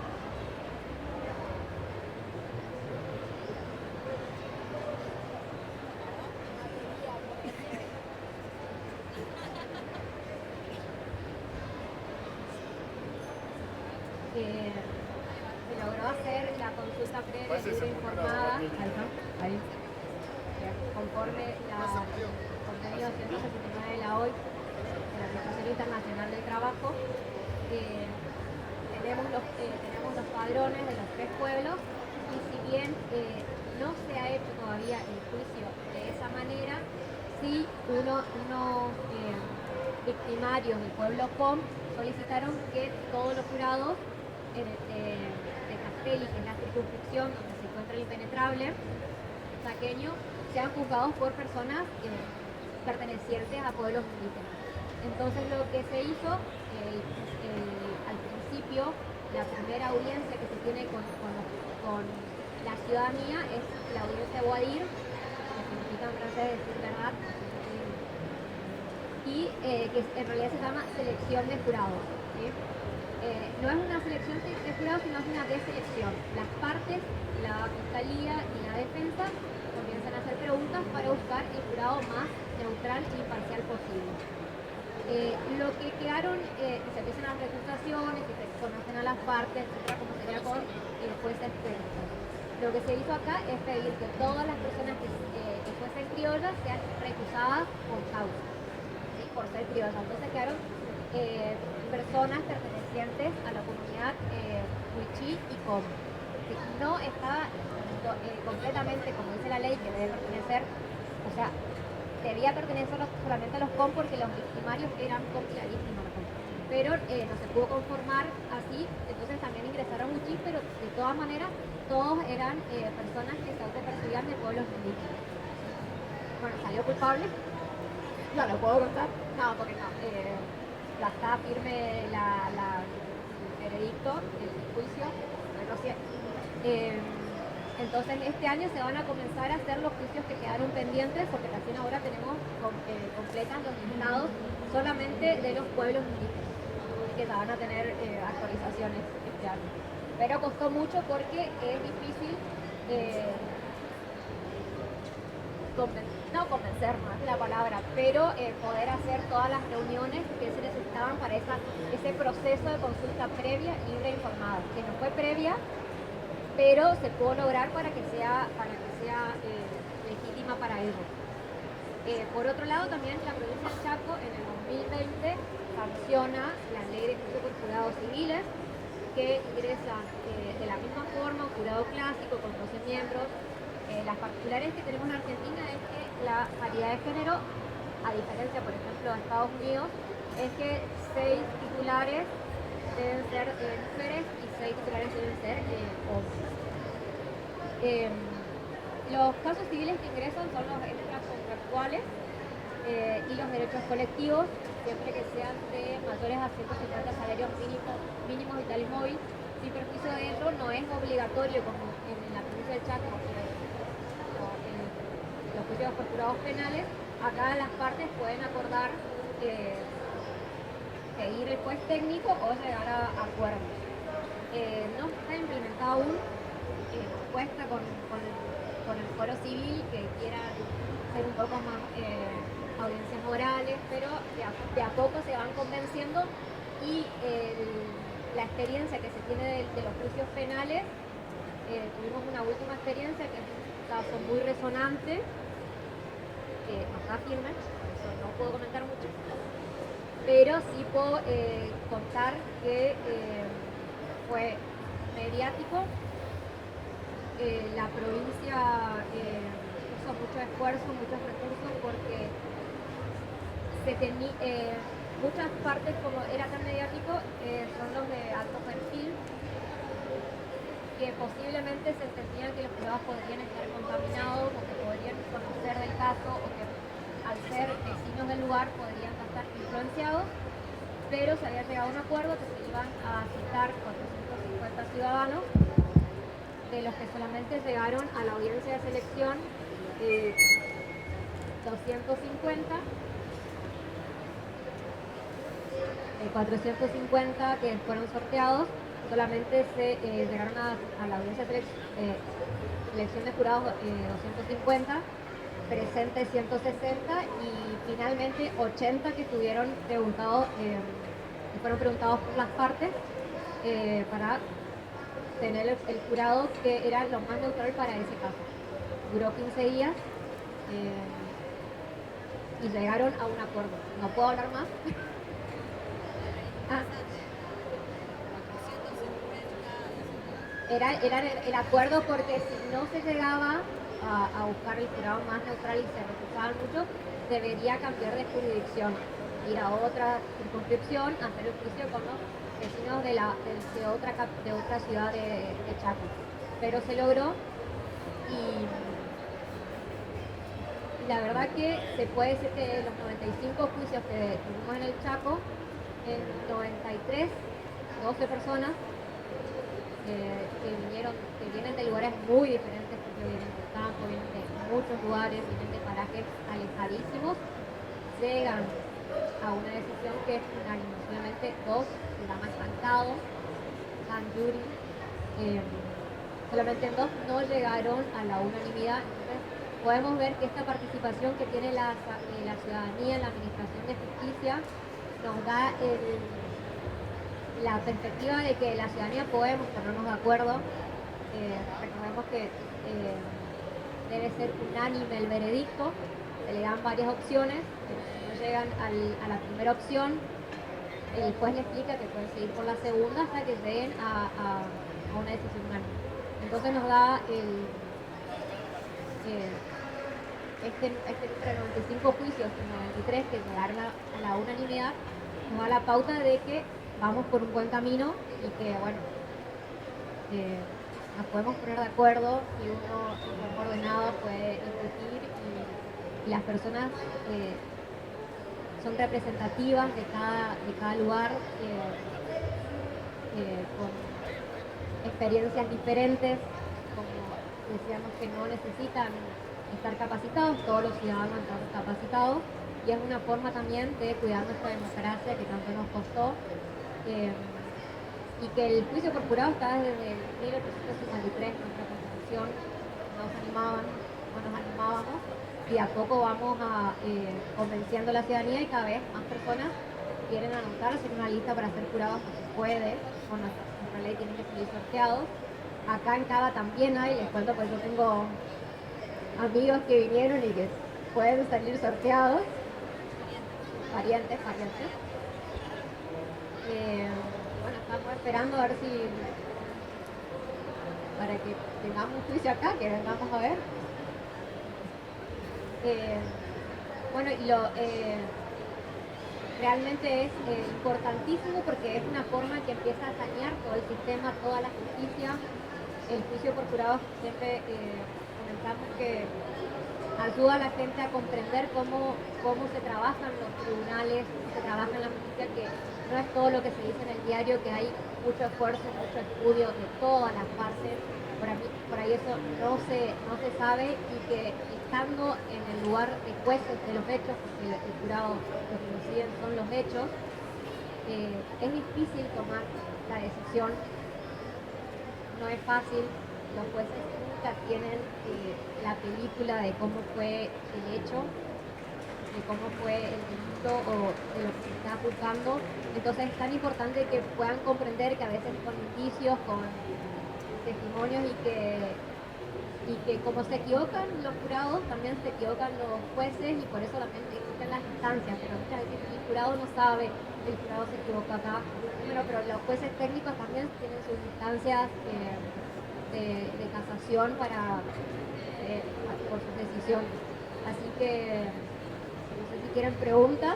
A: se logró hacer la consulta previa libre informada conforme la contenido 169 de la OIT, de la Organización Internacional del Trabajo. Tenemos los padrones de los 3 pueblos y si bien no se ha hecho todavía el juicio de esa manera, sí unos victimarios del pueblo Com solicitaron que todos los jurados de Castelli, que es la circunscripción donde se encuentra el impenetrable chaqueño, sean juzgados por personas pertenecientes a pueblos indígenas. Entonces lo que se hizo al principio, la primera audiencia que se tiene con la ciudadanía es la audiencia de Guadir, que significa en francés decir verdad, y que en realidad se llama selección de jurados, ¿sí? No es una selección de jurados, sino es una deselección. Las partes, la fiscalía y la defensa comienzan a hacer preguntas para buscar el jurado más neutral e imparcial posible. Lo que quedaron, se empiezan las recusaciones, que se conocen a las partes, etcétera, como sería con jueces expertos. Lo que se hizo acá es pedir que todas las personas que fuesen criollas sean recusadas por causa, ¿sí? Por ser criollas. Entonces quedaron personas pertenecientes a la comunidad Huichí y Com. No estaba completamente, como dice la ley, que debe pertenecer, o sea, debía pertenecer solamente a los Com porque los victimarios eran Com clarísimos, pero no se pudo conformar así, entonces también ingresaron Huichí, pero de todas maneras todos eran personas que se autopercibían de pueblos indígenas. Bueno, salió culpable, no lo puedo contar, no, porque no, ya está firme el veredicto, el juicio, no sé. Entonces este año se van a comenzar a hacer los juicios que quedaron pendientes, porque recién ahora tenemos completas los listados solamente de los pueblos indígenas, que ya van a tener actualizaciones este año.
E: pero costó mucho porque es difícil no convencer, no es la palabra, pero poder hacer todas las reuniones que se necesitaban para ese proceso de consulta previa, libre e informada, que no fue previa, pero se pudo lograr para que sea legítima para ellos. Por otro lado, también la provincia del Chaco en el 2020 sanciona la ley de juicio por jurados civiles, que ingresan de la misma forma un jurado clásico con 12 miembros. Las particulares que tenemos en Argentina es que la paridad de género, a diferencia, por ejemplo, de Estados Unidos, es que 6 titulares deben ser mujeres y 6 titulares deben ser hombres. Los casos civiles que ingresan son los extracontractuales y los derechos colectivos, siempre que sean de mayores a 150 salarios mínimos vitales móvil. Sin perjuicio de ello, no es obligatorio, como en la provincia del Chaco, los juicios por jurados penales. Acá las partes pueden acordar seguir el juez técnico o llegar a acuerdos. No está implementado aún, cuesta con el foro civil que quiera ser un poco más audiencias morales, pero de a poco se van convenciendo y la experiencia que se tiene de los juicios penales, tuvimos una última experiencia que es un caso muy resonante, que no está firme, eso no puedo comentar mucho, pero sí puedo contar que fue mediático. La provincia puso mucho esfuerzo, muchos recursos, porque muchas partes, como era tan mediático, son los de alto perfil, que posiblemente se entendían que los jurados podrían estar contaminados o que podrían conocer del caso o que al ser vecinos del lugar podrían estar influenciados, pero se había llegado a un acuerdo que se iban a citar 450 ciudadanos, de los que solamente llegaron a la audiencia de selección 250, 450 que fueron sorteados, solamente se llegaron a la audiencia de selección de jurados 250, presentes 160 y finalmente 80 que estuvieron preguntados, que fueron preguntados por las partes para tener el jurado que era lo más neutral para ese caso. Duró 15 días y llegaron a un acuerdo. No puedo hablar más. Era el acuerdo, porque si no se llegaba a buscar el jurado más neutral y se recusaban mucho, debería cambiar de jurisdicción, ir a otra circunscripción, hacer el juicio con los vecinos de otra ciudad de Chaco. Pero se logró y la verdad que se puede decir que los 95 juicios que tuvimos en el Chaco, en 93, 12 personas que vienen de lugares muy diferentes, porque vienen del campo, vienen de muchos lugares, vienen de parajes alejadísimos, llegan a una decisión que es unánime. Solamente 2, se llama estancado, San Yuri, solamente 2 no llegaron a la unanimidad. Entonces podemos ver que esta participación que tiene la ciudadanía en la administración de justicia nos da la perspectiva de que la ciudadanía podemos ponernos de acuerdo. Recordemos que debe ser unánime el veredicto, se le dan varias opciones, si no llegan a la primera opción, el juez le explica que pueden seguir por la segunda hasta que lleguen a una decisión unánime. Entonces nos da este entre 95 juicios y 93 que llegaron a la unanimidad, nos da la pauta de que vamos por un buen camino y que, bueno, nos podemos poner de acuerdo y uno ordenado puede discutir y las personas son representativas de cada lugar, con experiencias diferentes, como decíamos, que no necesitan estar capacitados, todos los ciudadanos están capacitados, y es una forma también de cuidar nuestra democracia que tanto nos costó. y que el juicio por jurado está desde 1863, nuestra constitución nos animábamos, y a poco vamos convenciendo a la ciudadanía y cada vez más personas quieren anotarse en una lista para ser jurados, no se puede, con nuestra ley tienen que salir sorteados. Acá en Cava también hay, les cuento, pues yo tengo amigos que vinieron y que pueden salir sorteados, parientes. Bueno, estamos esperando a ver si, para que tengamos un juicio acá, que vengamos a ver. Bueno, realmente es importantísimo porque es una forma que empieza a sanear todo el sistema, toda la justicia. El juicio por jurado siempre comentamos que ayuda a la gente a comprender cómo se trabajan los tribunales, cómo se trabaja en la justicia, que no es todo lo que se dice en el diario, que hay mucho esfuerzo, mucho estudio de todas las partes. Por ahí eso no se sabe, y que estando en el lugar de jueces de los hechos, porque el jurado lo que deciden son los hechos, es difícil tomar la decisión, no es fácil, los jueces nunca tienen la película de cómo fue el hecho, de cómo fue el delito o de lo que se está juzgando. Entonces es tan importante que puedan comprender que a veces con indicios, con testimonios, y que como se equivocan los jurados, también se equivocan los jueces, y por eso también existen las instancias, pero muchas veces el jurado no sabe, el jurado se equivoca acá, pero los jueces técnicos también tienen sus instancias de casación por sus decisiones. Así que no sé si quieren preguntas.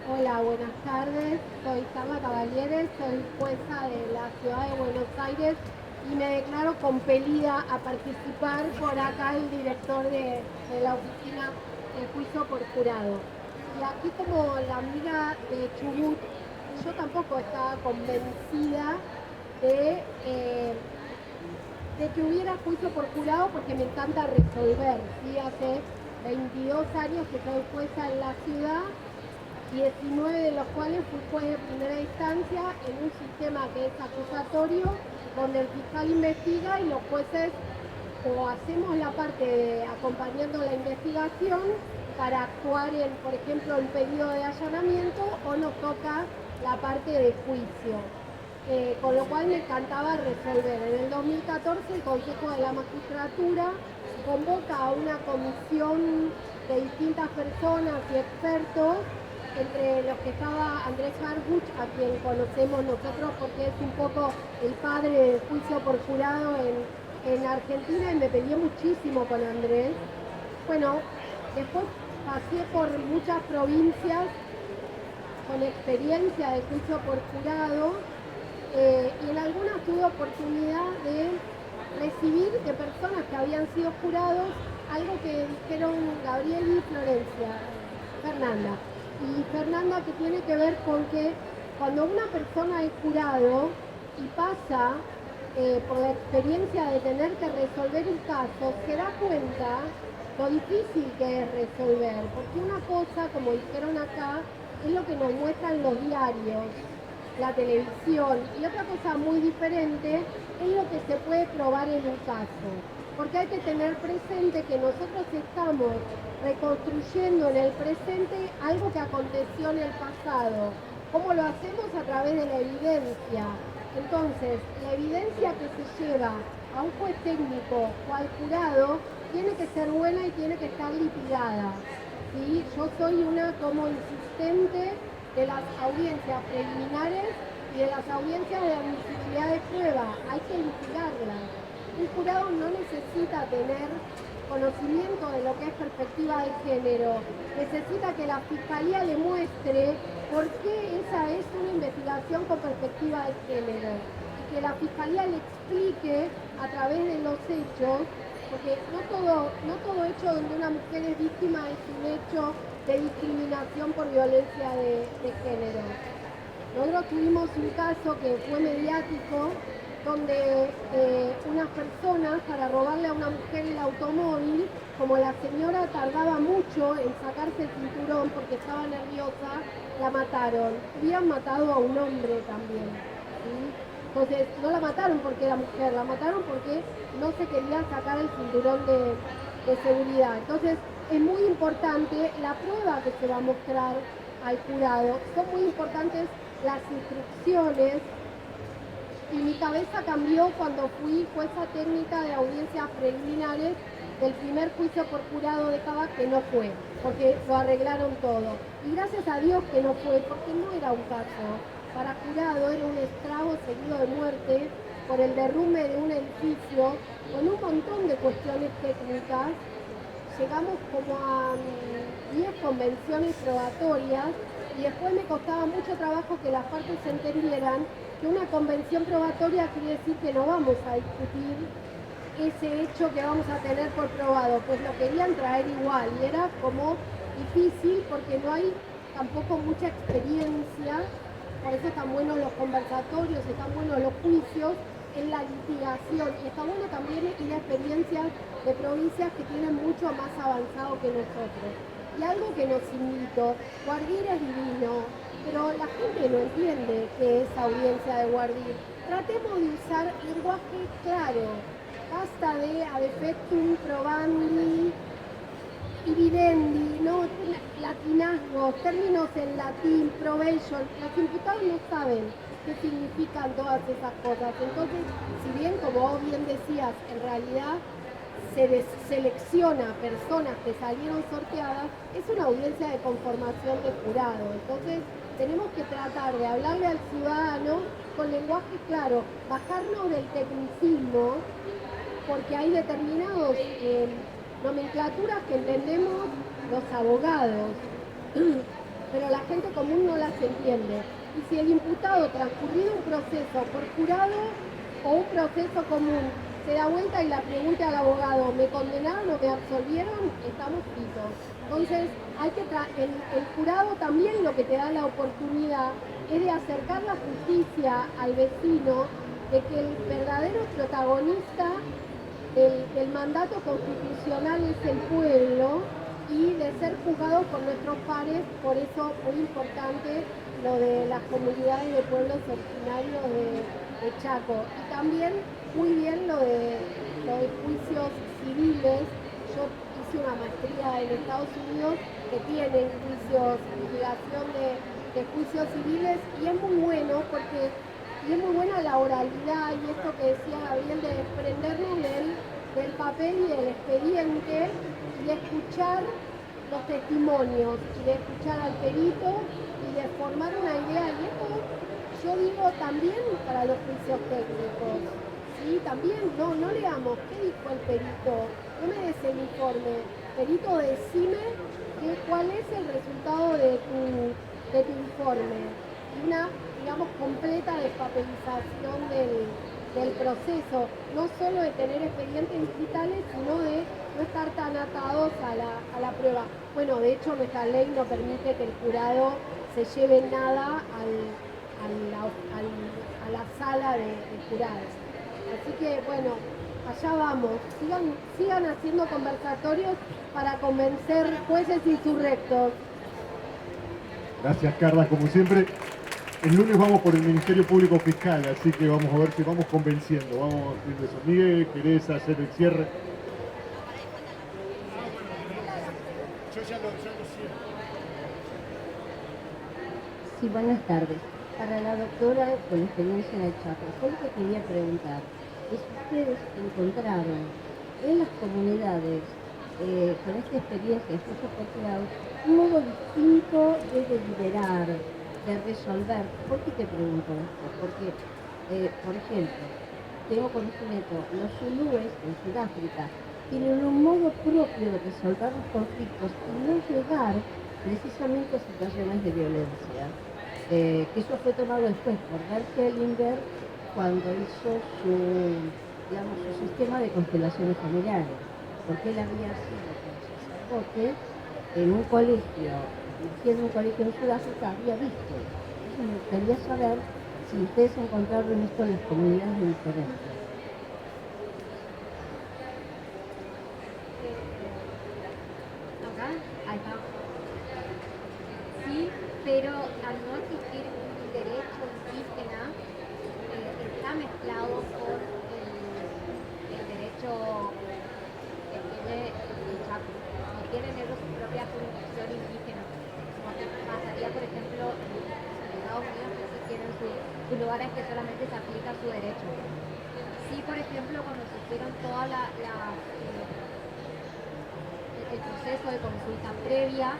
F: Hola, buenas tardes. Soy Carla Caballeres, soy jueza de la ciudad de Buenos Aires y me declaro compelida a participar por acá el director de la oficina de juicio por jurado. Y aquí, como la amiga de Chubut, yo tampoco estaba convencida de que hubiera juicio por jurado, porque me encanta resolver. ¿Sí? Hace 22 años que soy jueza en la ciudad, 19 de los cuales fui juez de primera instancia en un sistema que es acusatorio, donde el fiscal investiga y los jueces o hacemos la parte de acompañando la investigación para actuar en, por ejemplo, el pedido de allanamiento, o nos toca la parte de juicio. Con lo cual me encantaba resolver. En el 2014 el Consejo de la Magistratura convoca a una comisión de distintas personas y expertos, entre los que estaba Andrés Harbuch, a quien conocemos nosotros porque es un poco el padre del juicio por jurado en Argentina, y me peleé muchísimo con Andrés. Bueno, después pasé por muchas provincias con experiencia de juicio por jurado, y en algunas tuve oportunidad de recibir de personas que habían sido jurados algo que dijeron Gabriel y Fernanda, que tiene que ver con que cuando una persona es jurado y pasa por la experiencia de tener que resolver un caso, se da cuenta lo difícil que es resolver, porque una cosa, como dijeron acá, es lo que nos muestran los diarios, la televisión, y otra cosa muy diferente es lo que se puede probar en un caso, porque hay que tener presente que nosotros estamos reconstruyendo en el presente algo que aconteció en el pasado. ¿Cómo lo hacemos? A través de la evidencia. Entonces, la evidencia que se lleva a un juez técnico o al jurado tiene que ser buena y tiene que estar litigada. ¿Sí? Yo soy una como insistente de las audiencias preliminares y de las audiencias de admisibilidad de prueba. Hay que litigarlas. Un jurado no necesita tener conocimiento de lo que es perspectiva de género, necesita que la fiscalía le muestre por qué esa es una investigación con perspectiva de género, y que la fiscalía le explique a través de los hechos, porque no todo hecho donde una mujer es víctima es un hecho de discriminación por violencia de género. Nosotros tuvimos un caso que fue mediático, donde unas personas, para robarle a una mujer el automóvil, como la señora tardaba mucho en sacarse el cinturón porque estaba nerviosa, la mataron. Habían matado a un hombre también, ¿sí? Entonces, no la mataron porque era mujer, la mataron porque no se quería sacar el cinturón de seguridad. Entonces, es muy importante la prueba que se va a mostrar al jurado. Son muy importantes las instrucciones. Y mi cabeza cambió cuando fui jueza técnica de audiencias preliminares del primer juicio por jurado de Cava, que no fue, porque lo arreglaron todo. Y gracias a Dios que no fue, porque no era un caso para jurado, era un estrago seguido de muerte por el derrumbe de un edificio, con un montón de cuestiones técnicas. Llegamos como a 10 convenciones probatorias y después me costaba mucho trabajo que las partes entendieran que una convención probatoria quiere decir que no vamos a discutir ese hecho que vamos a tener por probado, pues lo querían traer igual y era como difícil porque no hay tampoco mucha experiencia, por eso están buenos los conversatorios, están buenos los juicios en la litigación y está bueno también ir a experiencias de provincias que tienen mucho más avanzado que nosotros. Y algo que nos invitó, Guardir es divino, pero la gente no entiende qué es audiencia de Guardir. Tratemos de usar lenguaje claro, basta de ad effectum probandi y videndi, ¿no? Latinazgos, términos en latín, probation. Los imputados no saben qué significan todas esas cosas. Entonces, si bien, como vos bien decías, en realidad se selecciona personas que salieron sorteadas, es una audiencia de conformación de jurado. Entonces, tenemos que tratar de hablarle al ciudadano con lenguaje claro, bajarnos del tecnicismo, porque hay determinados nomenclaturas que entendemos los abogados, pero la gente común no las entiende. Y si el imputado, transcurrido un proceso por jurado o un proceso común, se da vuelta y la pregunta al abogado, ¿me condenaron o me absolvieron? Estamos fritos. Entonces, el jurado también lo que te da la oportunidad es de acercar la justicia al vecino, de que el verdadero protagonista del mandato constitucional es el pueblo y de ser juzgados por nuestros pares, por eso muy importante lo de las comunidades de pueblos originarios de Chaco. Y también muy bien lo de juicios civiles. Yo hice una maestría en Estados Unidos que tiene juicios, litigación de juicios civiles y es muy bueno porque y es muy buena la oralidad y esto que decía Gabriel de desprendernos del papel y del expediente y de escuchar los testimonios y de escuchar al perito y de formar una idea. Y esto yo digo también para los juicios técnicos, ¿sí? También no leamos qué dijo el perito, no me des el informe, perito decime cuál es el resultado de tu informe. Y una, digamos, completa despapelización del proceso, no solo de tener expedientes digitales, sino de no estar tan atados a la prueba. Bueno, de hecho nuestra ley no permite que el jurado se lleve nada a la sala de jurados. Así que bueno, allá vamos, sigan haciendo conversatorios para convencer jueces insurrectos.
G: Gracias, Carla, como siempre. El lunes vamos por el Ministerio Público Fiscal, así que vamos a ver si vamos convenciendo. Vamos haciendo eso. Miguel, ¿querés hacer el cierre?
B: Yo ya lo cierro.
H: Sí, buenas tardes. Para la doctora con experiencia en el Chaco, yo lo que quería preguntar es si ustedes encontraron en las comunidades con esta experiencia de juicios por jurado un modo distinto de deliberar, de resolver. ¿Por qué te pregunto esto? Porque, por ejemplo, tengo conocimiento, los zulúes en Sudáfrica tienen un modo propio de resolver los conflictos y no llegar precisamente a situaciones de violencia. Que eso fue tomado después por Bert Hellinger cuando hizo su sistema de constelaciones familiares, porque él había sido sacerdote en un colegio, siendo un colegio en Sudáfrica, había visto me gustaría saber si ustedes encontraron esto en las comunidades de diferencia.
E: Acá, ahí está. Sí, pero al no existir un derecho indígena, está mezclado con el derecho que tiene el Chaco. No tienen ellos su propia jurisdicción indígena. Como que pasaría, por ejemplo, en Estados Unidos, que sí tienen sus lugares que solamente se aplica su derecho. Sí, por ejemplo, cuando se hicieron toda el proceso de consulta previa,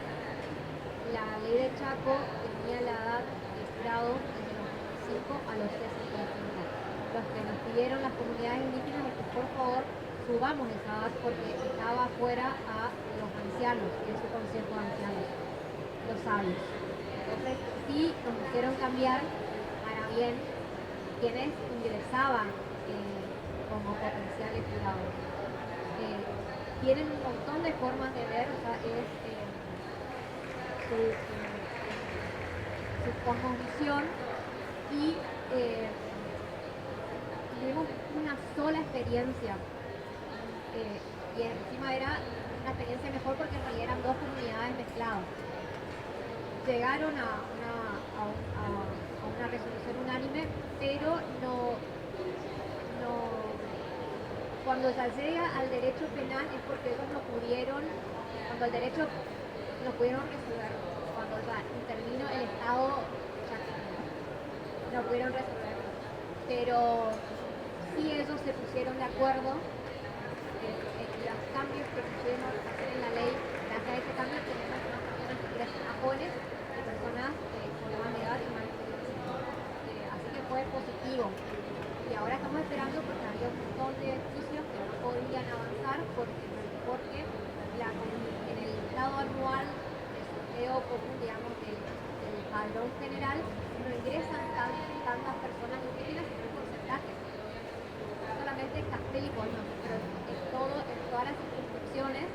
E: la ley de Chaco tenía la edad de grado desde los 25 a los 65. Los que nos pidieron las comunidades indígenas es que por favor subamos esa edad porque estaba fuera a los ancianos, en su consejo de ancianos, los sabios. Entonces sí nos hicieron cambiar para bien quienes ingresaban como potenciales jurados. Tienen un montón de formas de ver, o sea, es su cosmovisión y tuvimos una sola experiencia y encima era una experiencia mejor porque en realidad eran dos comunidades mezcladas. Llegaron a una resolución unánime, pero cuando se llega al derecho penal es porque ellos no pudieron, cuando el derecho no pudieron resolver, cuando intervino el Estado no pudieron resolverlo. Pero sí ellos se pusieron de acuerdo los cambios que pudimos hacer en la ley. Gracias a ese cambio tenemos unas personas que ingresan a jóvenes y personas con más edad y más experiencia. Así que fue positivo. Y ahora estamos esperando porque había un montón de juicios que no podían avanzar porque en el estado anual de sorteo común, digamos, del padrón general, no ingresan tantas personas indígenas en un porcentaje. Solamente Castel y Colón, pero en todas las circunscripciones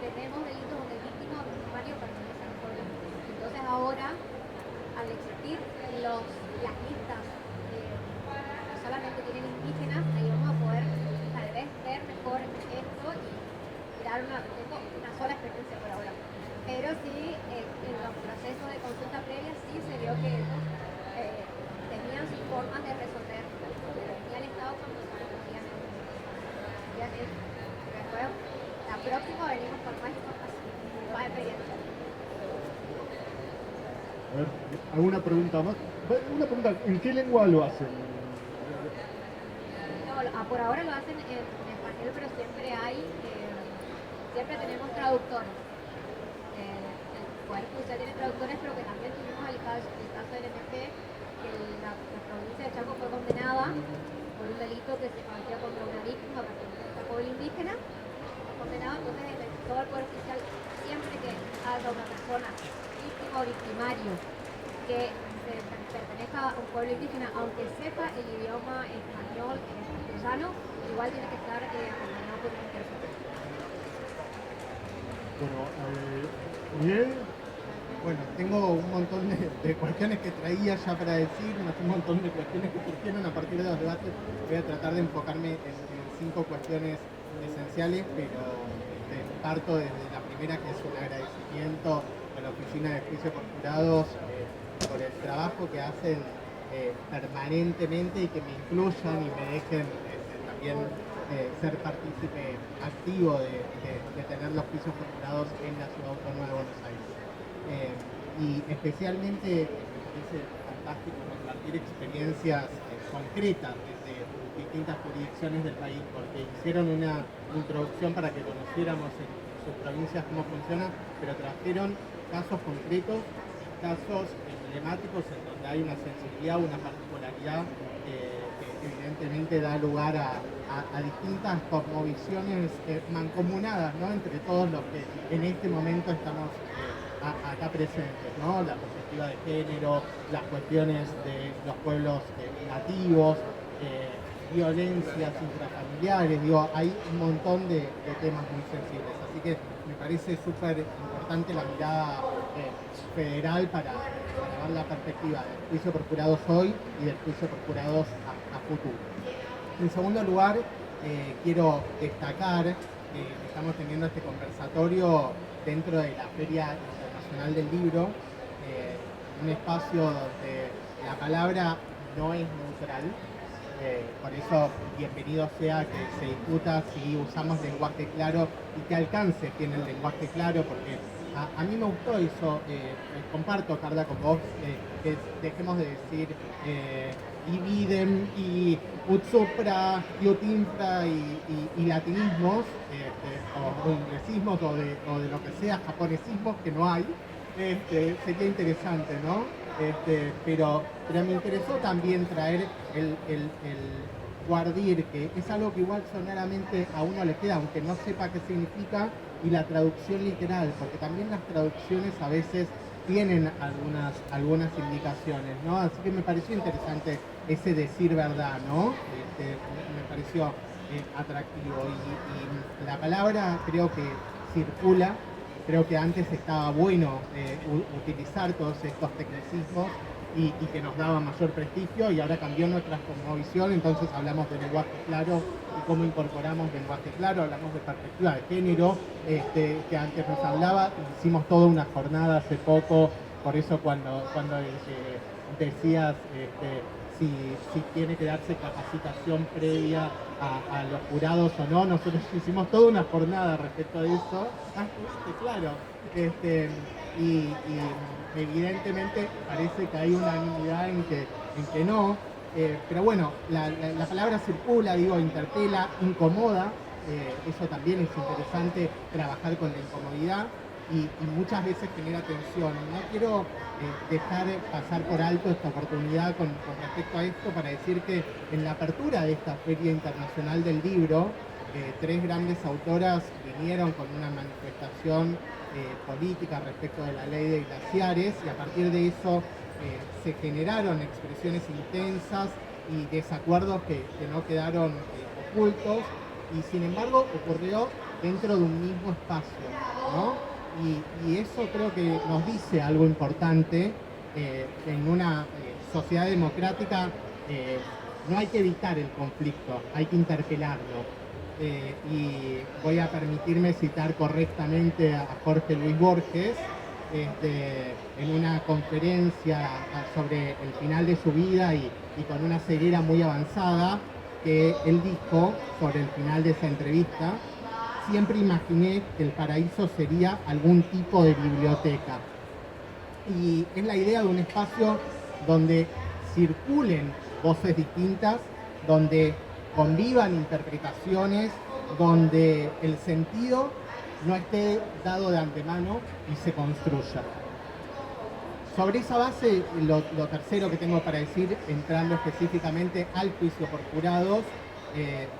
E: tenemos delitos donde el víctima o primario pertenece al pueblo. Entonces ahora, al existir las listas solamente tienen indígenas, ahí vamos a poder tal vez ver mejor esto y dar tengo una sola experiencia por ahora. Pero sí, en los procesos de consulta previa sí se vio que ellos tenían sus formas de resolver, pero tenía el Estado cuando se podían. Después, la próxima venimos con más información, más experiencia.
G: A ver, ¿alguna pregunta más? Una pregunta, ¿en qué lengua lo hacen?
E: Por ahora lo hacen en español, pero siempre tenemos traductores. El Poder Judicial tiene traductores, pero que también tuvimos el caso del MP, que la provincia de Chaco fue condenada por un delito que se cometió contra una víctima perteneciente al pueblo indígena. Fue condenado, entonces todo el Poder Judicial, siempre que haya una persona víctima o victimario que pertenezca a un pueblo indígena, aunque sepa el idioma español, igual tiene que estar acompañado por un intérprete.
G: Bueno, Miguel.
C: Bueno, tengo un montón de cuestiones que traía ya para decir, un montón de cuestiones que surgieron a partir de los debates. Voy a tratar de enfocarme en 5 cuestiones esenciales, pero parto desde la primera, que es un agradecimiento a la Oficina de Juicio por Jurados por el trabajo que hacen permanentemente y que me incluyan y me dejen también ser partícipe activo de tener los juicios por jurados en la Ciudad Autónoma de Buenos Aires. Y especialmente me parece fantástico compartir experiencias concretas desde distintas jurisdicciones del país, porque hicieron una introducción para que conociéramos en sus provincias cómo funciona, pero trajeron casos concretos, casos emblemáticos en donde hay una sensibilidad, una particularidad que evidentemente da lugar a distintas cosmovisiones mancomunadas, ¿no?, entre todos los que en este momento estamos acá presentes, ¿no? La perspectiva de género, las cuestiones de los pueblos nativos, violencias intrafamiliares, hay un montón de temas muy sensibles, así que me parece súper importante la mirada federal para dar la perspectiva del juicio por jurados hoy y del juicio por jurados a futuro. En segundo lugar, quiero destacar que estamos teniendo este conversatorio dentro de la Feria Internacional del Libro, un espacio donde la palabra no es neutral. Por eso, bienvenido sea que se discuta si usamos lenguaje claro y qué alcance tiene el lenguaje claro, porque a mí me gustó eso, comparto, Carla, con vos, que dejemos de decir ibidem y utsupra y utinfra y latinismos, o inglesismos o de lo que sea, japonesismos, que no hay. Sería interesante, ¿no? Pero me interesó también traer el guardir, que es algo que igual sonoramente a uno le queda, aunque no sepa qué significa, y la traducción literal, porque también las traducciones a veces tienen algunas indicaciones, ¿no? Así que me pareció interesante ese decir verdad, ¿no? Me pareció atractivo. Y la palabra creo que circula. Creo que antes estaba bueno utilizar todos estos tecnicismos y que nos daba mayor prestigio, y ahora cambió nuestra cosmovisión, entonces hablamos de lenguaje claro y cómo incorporamos lenguaje claro, hablamos de perspectiva de género, que antes nos hablaba, hicimos toda una jornada hace poco, por eso cuando decías si tiene que darse capacitación previa a los jurados o no, nosotros hicimos toda una jornada respecto a eso, claro, y evidentemente parece que hay unanimidad en que no, pero bueno, la palabra circula, digo, interpela, incomoda, eso también es interesante, trabajar con la incomodidad, y muchas veces genera tensión. No quiero dejar pasar por alto esta oportunidad con respecto a esto para decir que en la apertura de esta Feria Internacional del Libro, 3 grandes autoras vinieron con una manifestación política respecto de la ley de glaciares, y a partir de eso se generaron expresiones intensas y desacuerdos que no quedaron ocultos, y sin embargo ocurrió dentro de un mismo espacio, ¿no? Y eso creo que nos dice algo importante. En una sociedad democrática no hay que evitar el conflicto, hay que interpelarlo. Y voy a permitirme citar correctamente a Jorge Luis Borges, en una conferencia sobre el final de su vida y con una ceguera muy avanzada, que él dijo sobre el final de esa entrevista: siempre imaginé que el paraíso sería algún tipo de biblioteca. Y es la idea de un espacio donde circulen voces distintas, donde convivan interpretaciones, donde el sentido no esté dado de antemano y se construya. Sobre esa base, lo tercero que tengo para decir, entrando específicamente al juicio por jurados,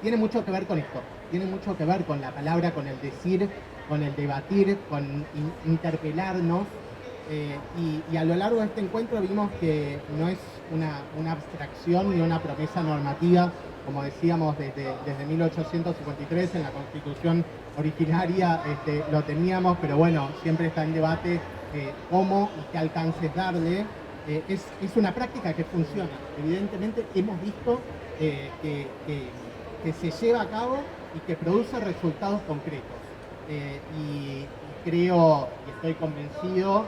C: tiene mucho que ver con esto, tiene mucho que ver con la palabra, con el decir, con el debatir, con interpelarnos, y a lo largo de este encuentro vimos que no es una abstracción ni una promesa normativa, como decíamos desde 1853 en la Constitución originaria lo teníamos, pero bueno, siempre está en debate cómo y qué alcances darle. Es una práctica que funciona, evidentemente hemos visto que se lleva a cabo y que produce resultados concretos. Y creo y estoy convencido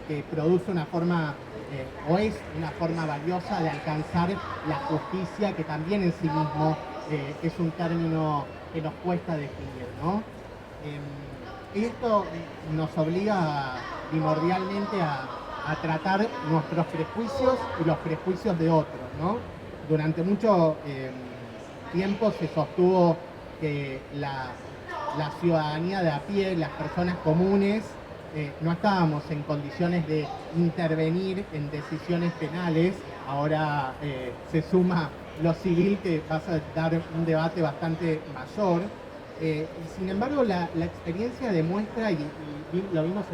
C: que produce una forma, o es una forma valiosa de alcanzar la justicia, que también en sí mismo es un término que nos cuesta definir, ¿no? Esto nos obliga primordialmente a tratar nuestros prejuicios y los prejuicios de otros, ¿no? Durante mucho tiempo se sostuvo que la ciudadanía de a pie, las personas comunes, no estábamos en condiciones de intervenir en decisiones penales. Ahora se suma lo civil, que va a dar un debate bastante mayor. Y sin embargo, la experiencia demuestra, y lo vimos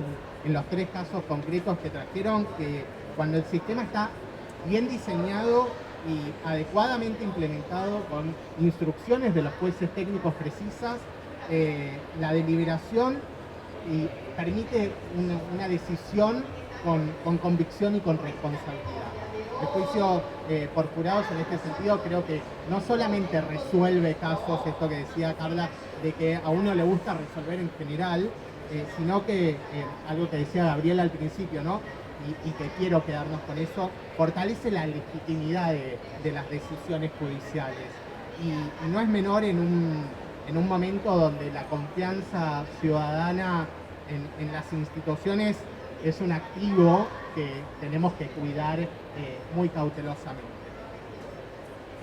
C: en los 3 casos concretos que trajeron, que cuando el sistema está bien diseñado y adecuadamente implementado, con instrucciones de los jueces técnicos precisas, la deliberación permite una decisión con convicción y con responsabilidad. El juicio por jurados en este sentido creo que no solamente resuelve casos, esto que decía Carla, de que a uno le gusta resolver en general, sino que, algo que decía Gabriela al principio, ¿no? Y que quiero quedarnos con eso, fortalece la legitimidad de las decisiones judiciales. Y no es menor en un momento donde la confianza ciudadana en las instituciones es un activo que tenemos que cuidar muy cautelosamente.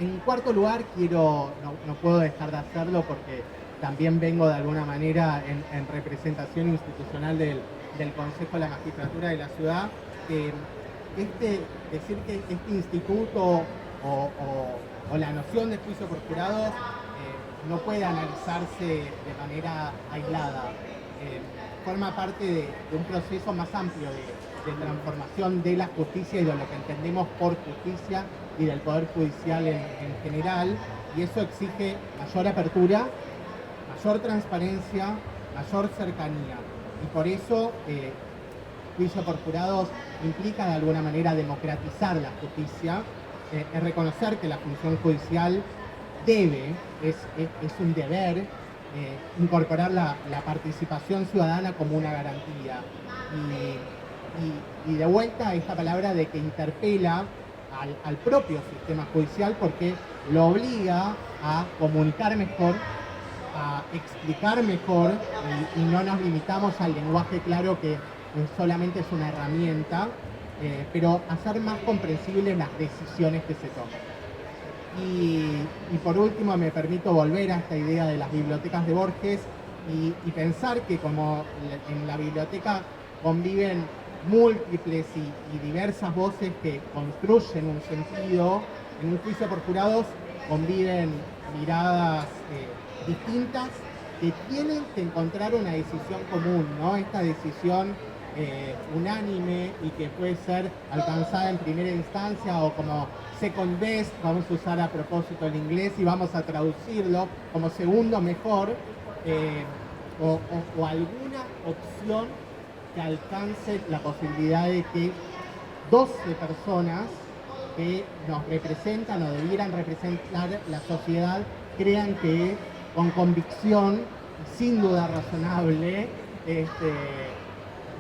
C: En cuarto lugar, no puedo dejar de hacerlo porque también vengo de alguna manera en representación institucional del Consejo de la Magistratura de la Ciudad, decir que este instituto o la noción de juicio por jurados no puede analizarse de manera aislada. Forma parte de un proceso más amplio de transformación de la justicia y de lo que entendemos por justicia y del Poder Judicial en general, y eso exige mayor apertura, mayor transparencia, mayor cercanía. Y por eso juicio por jurados implica de alguna manera democratizar la justicia, es reconocer que la función judicial es un deber, incorporar la participación ciudadana como una garantía. Y de vuelta esta palabra de que interpela al propio sistema judicial porque lo obliga a comunicar mejor, a explicar mejor y no nos limitamos al lenguaje claro que solamente es una herramienta, pero hacer más comprensibles las decisiones que se toman. Y por último me permito volver a esta idea de las bibliotecas de Borges y pensar que como en la biblioteca conviven múltiples y diversas voces que construyen un sentido, en un juicio por jurados conviven miradas distintas que tienen que encontrar una decisión común, ¿no? Esta decisión unánime y que puede ser alcanzada en primera instancia o como second best, vamos a usar a propósito el inglés y vamos a traducirlo como segundo mejor, o alguna opción que alcance la posibilidad de que 12 personas que nos representan o debieran representar la sociedad crean que con convicción, sin duda razonable,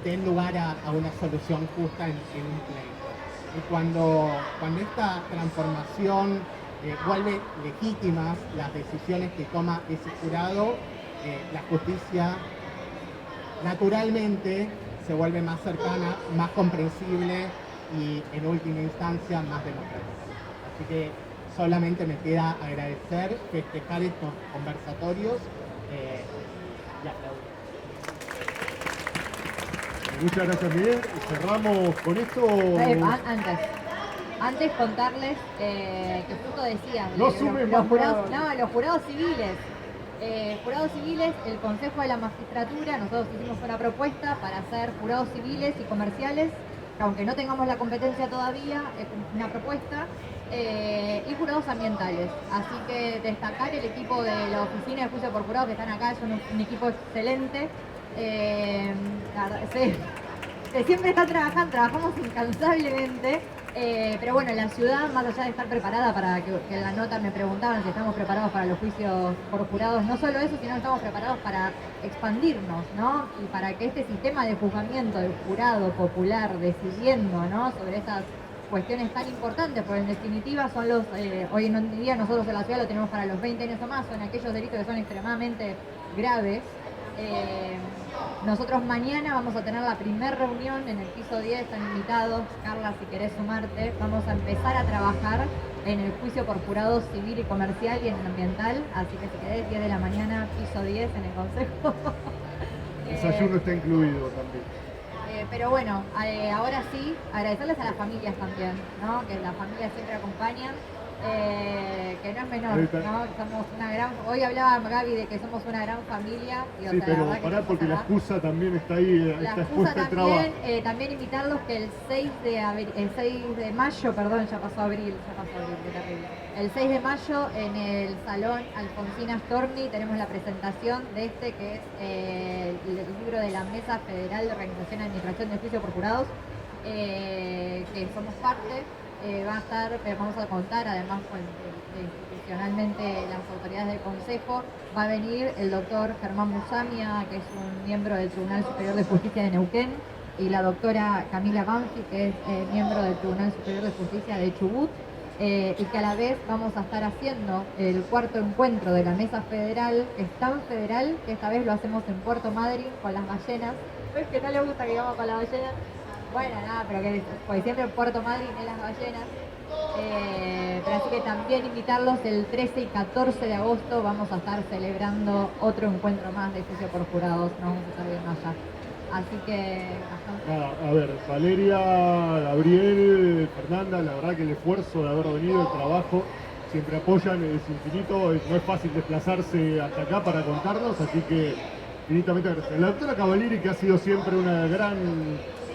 C: den lugar a una solución justa en un pleito. Y cuando esta transformación vuelve legítimas las decisiones que toma ese jurado, la justicia naturalmente se vuelve más cercana, más comprensible y en última instancia más democrática. Así que solamente me queda agradecer, festejar estos conversatorios y aplaudir.
G: Muchas gracias, Miguel. Cerramos con esto.
A: Antes contarles que justo decían
G: No sumen más
A: jurados,
G: nada.
A: no, los jurados civiles. Jurados civiles, el Consejo de la Magistratura, nosotros hicimos una propuesta para hacer jurados civiles y comerciales, aunque no tengamos la competencia todavía, es una propuesta, y jurados ambientales. Así que destacar el equipo de la Oficina de Juicio por Jurados que están acá, es un equipo excelente. Que siempre están trabajando, trabajamos incansablemente, pero bueno, la ciudad, más allá de estar preparada para que en la nota me preguntaban si estamos preparados para los juicios por jurados, no solo eso, sino que estamos preparados para expandirnos, ¿no? Y para que este sistema de juzgamiento del jurado popular decidiendo, ¿no? Sobre esas cuestiones tan importantes, porque en definitiva son los, hoy en día nosotros en la ciudad lo tenemos para los 20 años o más, son aquellos delitos que son extremadamente graves. Nosotros mañana vamos a tener la primera reunión en el piso 10, están invitados, Carla, si querés sumarte, vamos a empezar a trabajar en el juicio por jurado civil y comercial y en el ambiental, así que si querés, 10 de la mañana, piso 10 en el consejo.
G: El desayuno está incluido también.
A: Pero bueno, ahora sí, agradecerles a las familias también, ¿no? Que las familias siempre acompañan. Que no es menor, ¿no? Somos una gran... Hoy hablaba Gaby de que somos una gran familia. Y,
G: Sí, pero pará porque la excusa también está ahí, está expuesta al trabajo.
A: También invitarlos que el 6 de mayo, perdón, ya pasó abril, qué terrible. El 6 de mayo en el Salón Alfonsina Storni tenemos la presentación de que es el libro de la Mesa Federal de Organización y Administración de Juicio por Jurados. que somos parte. Vamos a contar además con institucionalmente las autoridades del Consejo. Va a venir el doctor Germán Musamia, que es un miembro del Tribunal Superior de Justicia de Neuquén, y la doctora Camila Banfi, que es miembro del Tribunal Superior de Justicia de Chubut, y que a la vez vamos a estar haciendo el cuarto encuentro de la Mesa Federal, que es tan federal que esta vez lo hacemos en Puerto Madryn con las ballenas. ¿Ves que no le gusta que vamos con las ballenas? Bueno, nada, pero que porque siempre en Puerto Madryn es las ballenas. Pero así que también invitarlos el 13 y 14 de agosto vamos a estar celebrando otro encuentro más de juicio por jurados, nos vamos a estar viendo allá. Así que
G: Nada, a ver, Valeria, Gabriel, Fernanda, la verdad que el esfuerzo de haber venido, el trabajo, siempre apoyan, es infinito, no es fácil desplazarse hasta acá para contarnos, así que infinitamente agradecido. La doctora Cavalieri, que ha sido siempre una gran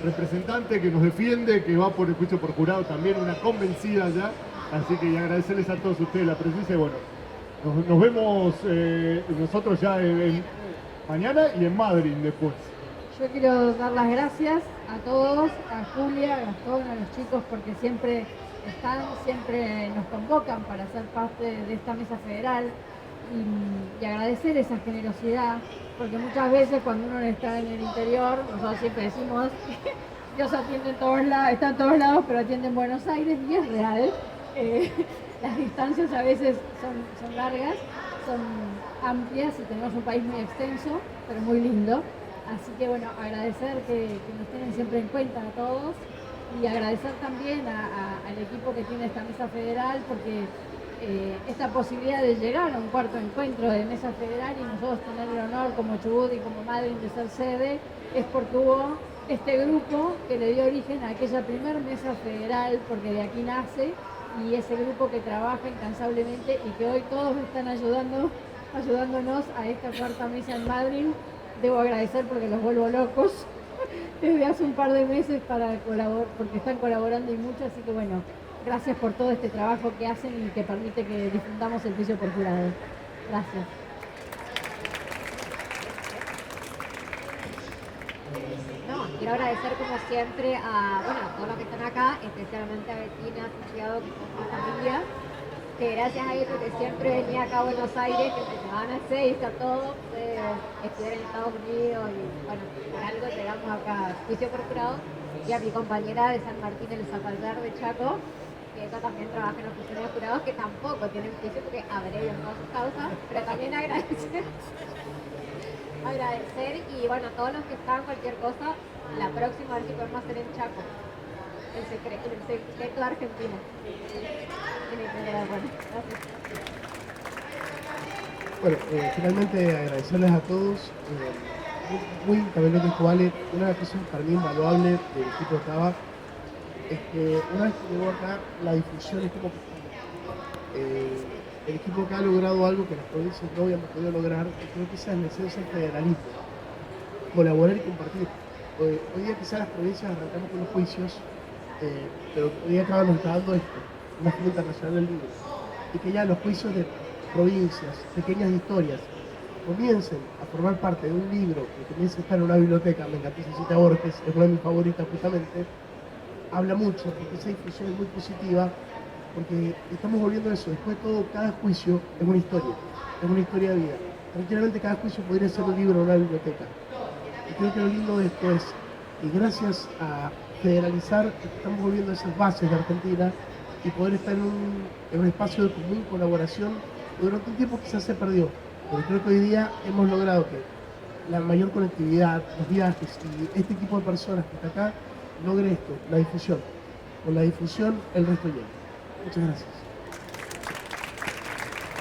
G: representante, que nos defiende, que va por el juicio por jurado también, una convencida ya, así que agradecerles a todos ustedes la presencia y bueno, nos vemos nosotros ya mañana y en Madrid después.
D: Yo quiero dar las gracias a todos, a Julia, a Gastón, a los chicos, porque siempre siempre nos convocan para ser parte de esta mesa federal y agradecer esa generosidad, porque muchas veces cuando uno está en el interior, nosotros siempre decimos, Dios atiende en todos lados, está en todos lados, pero atiende en Buenos Aires, y es real. Las distancias a veces son largas, son amplias y tenemos un país muy extenso, pero muy lindo. Así que bueno, agradecer que nos tienen siempre en cuenta a todos y agradecer también al equipo que tiene esta mesa federal, porque esta posibilidad de llegar a un cuarto encuentro de mesa federal y nosotros tener el honor como Chubut y como Madryn de ser sede, es porque hubo este grupo que le dio origen a aquella primer mesa federal, porque de aquí nace, y ese grupo que trabaja incansablemente y que hoy todos están ayudándonos a esta cuarta mesa en Madryn. Debo agradecer porque los vuelvo locos desde hace un par de meses para colaborar, porque están colaborando y mucho, así que bueno, gracias por todo este trabajo que hacen y que permite que difundamos el juicio por jurado. Gracias.
E: No, quiero agradecer como siempre a todos los que están acá, especialmente a Bettina, Santiago, que son mi familia, que gracias a ellos que siempre venía acá a Buenos Aires, que se llevaban a seis, a todo, estudiar en Estados Unidos y bueno, por algo llegamos acá a juicio por jurado, y a mi compañera de San Martín, el Zapallar de Chaco, que ella también trabaja en oficinas de jurados, que tampoco tienen juicio porque abrevian todas sus causas, pero también agradecer y bueno, a todos los que están, cualquier cosa, la próxima a ver si podemos hacer en Chaco, en el secreto de Argentina.
B: Bueno, finalmente agradecerles a todos. Muy también esto vale. Una cosa para mí invaluable del equipo de Cava es que una vez que llegó acá, la difusión es como el equipo acá ha logrado algo que las provincias no habíamos podido lograr, y creo que esa es la esencia del federalismo: colaborar y compartir. Hoy día quizás las provincias arrancamos con los juicios, pero hoy día Cava nos está dando esto, una Feria Internacional del Libro, y que ya los juicios de provincias, pequeñas historias, comiencen a formar parte de un libro que comience a estar en una biblioteca. Me encantó esa cita de Borges, es una de mis favoritas justamente, habla mucho, porque esa difusión es muy positiva, porque estamos volviendo a eso. Después de todo, cada juicio es una historia de vida. Tranquilamente cada juicio podría ser un libro en una biblioteca. Y creo que lo lindo de esto es, y gracias a federalizar, estamos volviendo a esas bases de Argentina y poder estar en un espacio de común colaboración que durante un tiempo quizás se perdió, pero creo que hoy día hemos logrado que la mayor conectividad, los viajes y este equipo de personas que está acá logre esto, la difusión. Con la difusión el resto llega. Muchas gracias.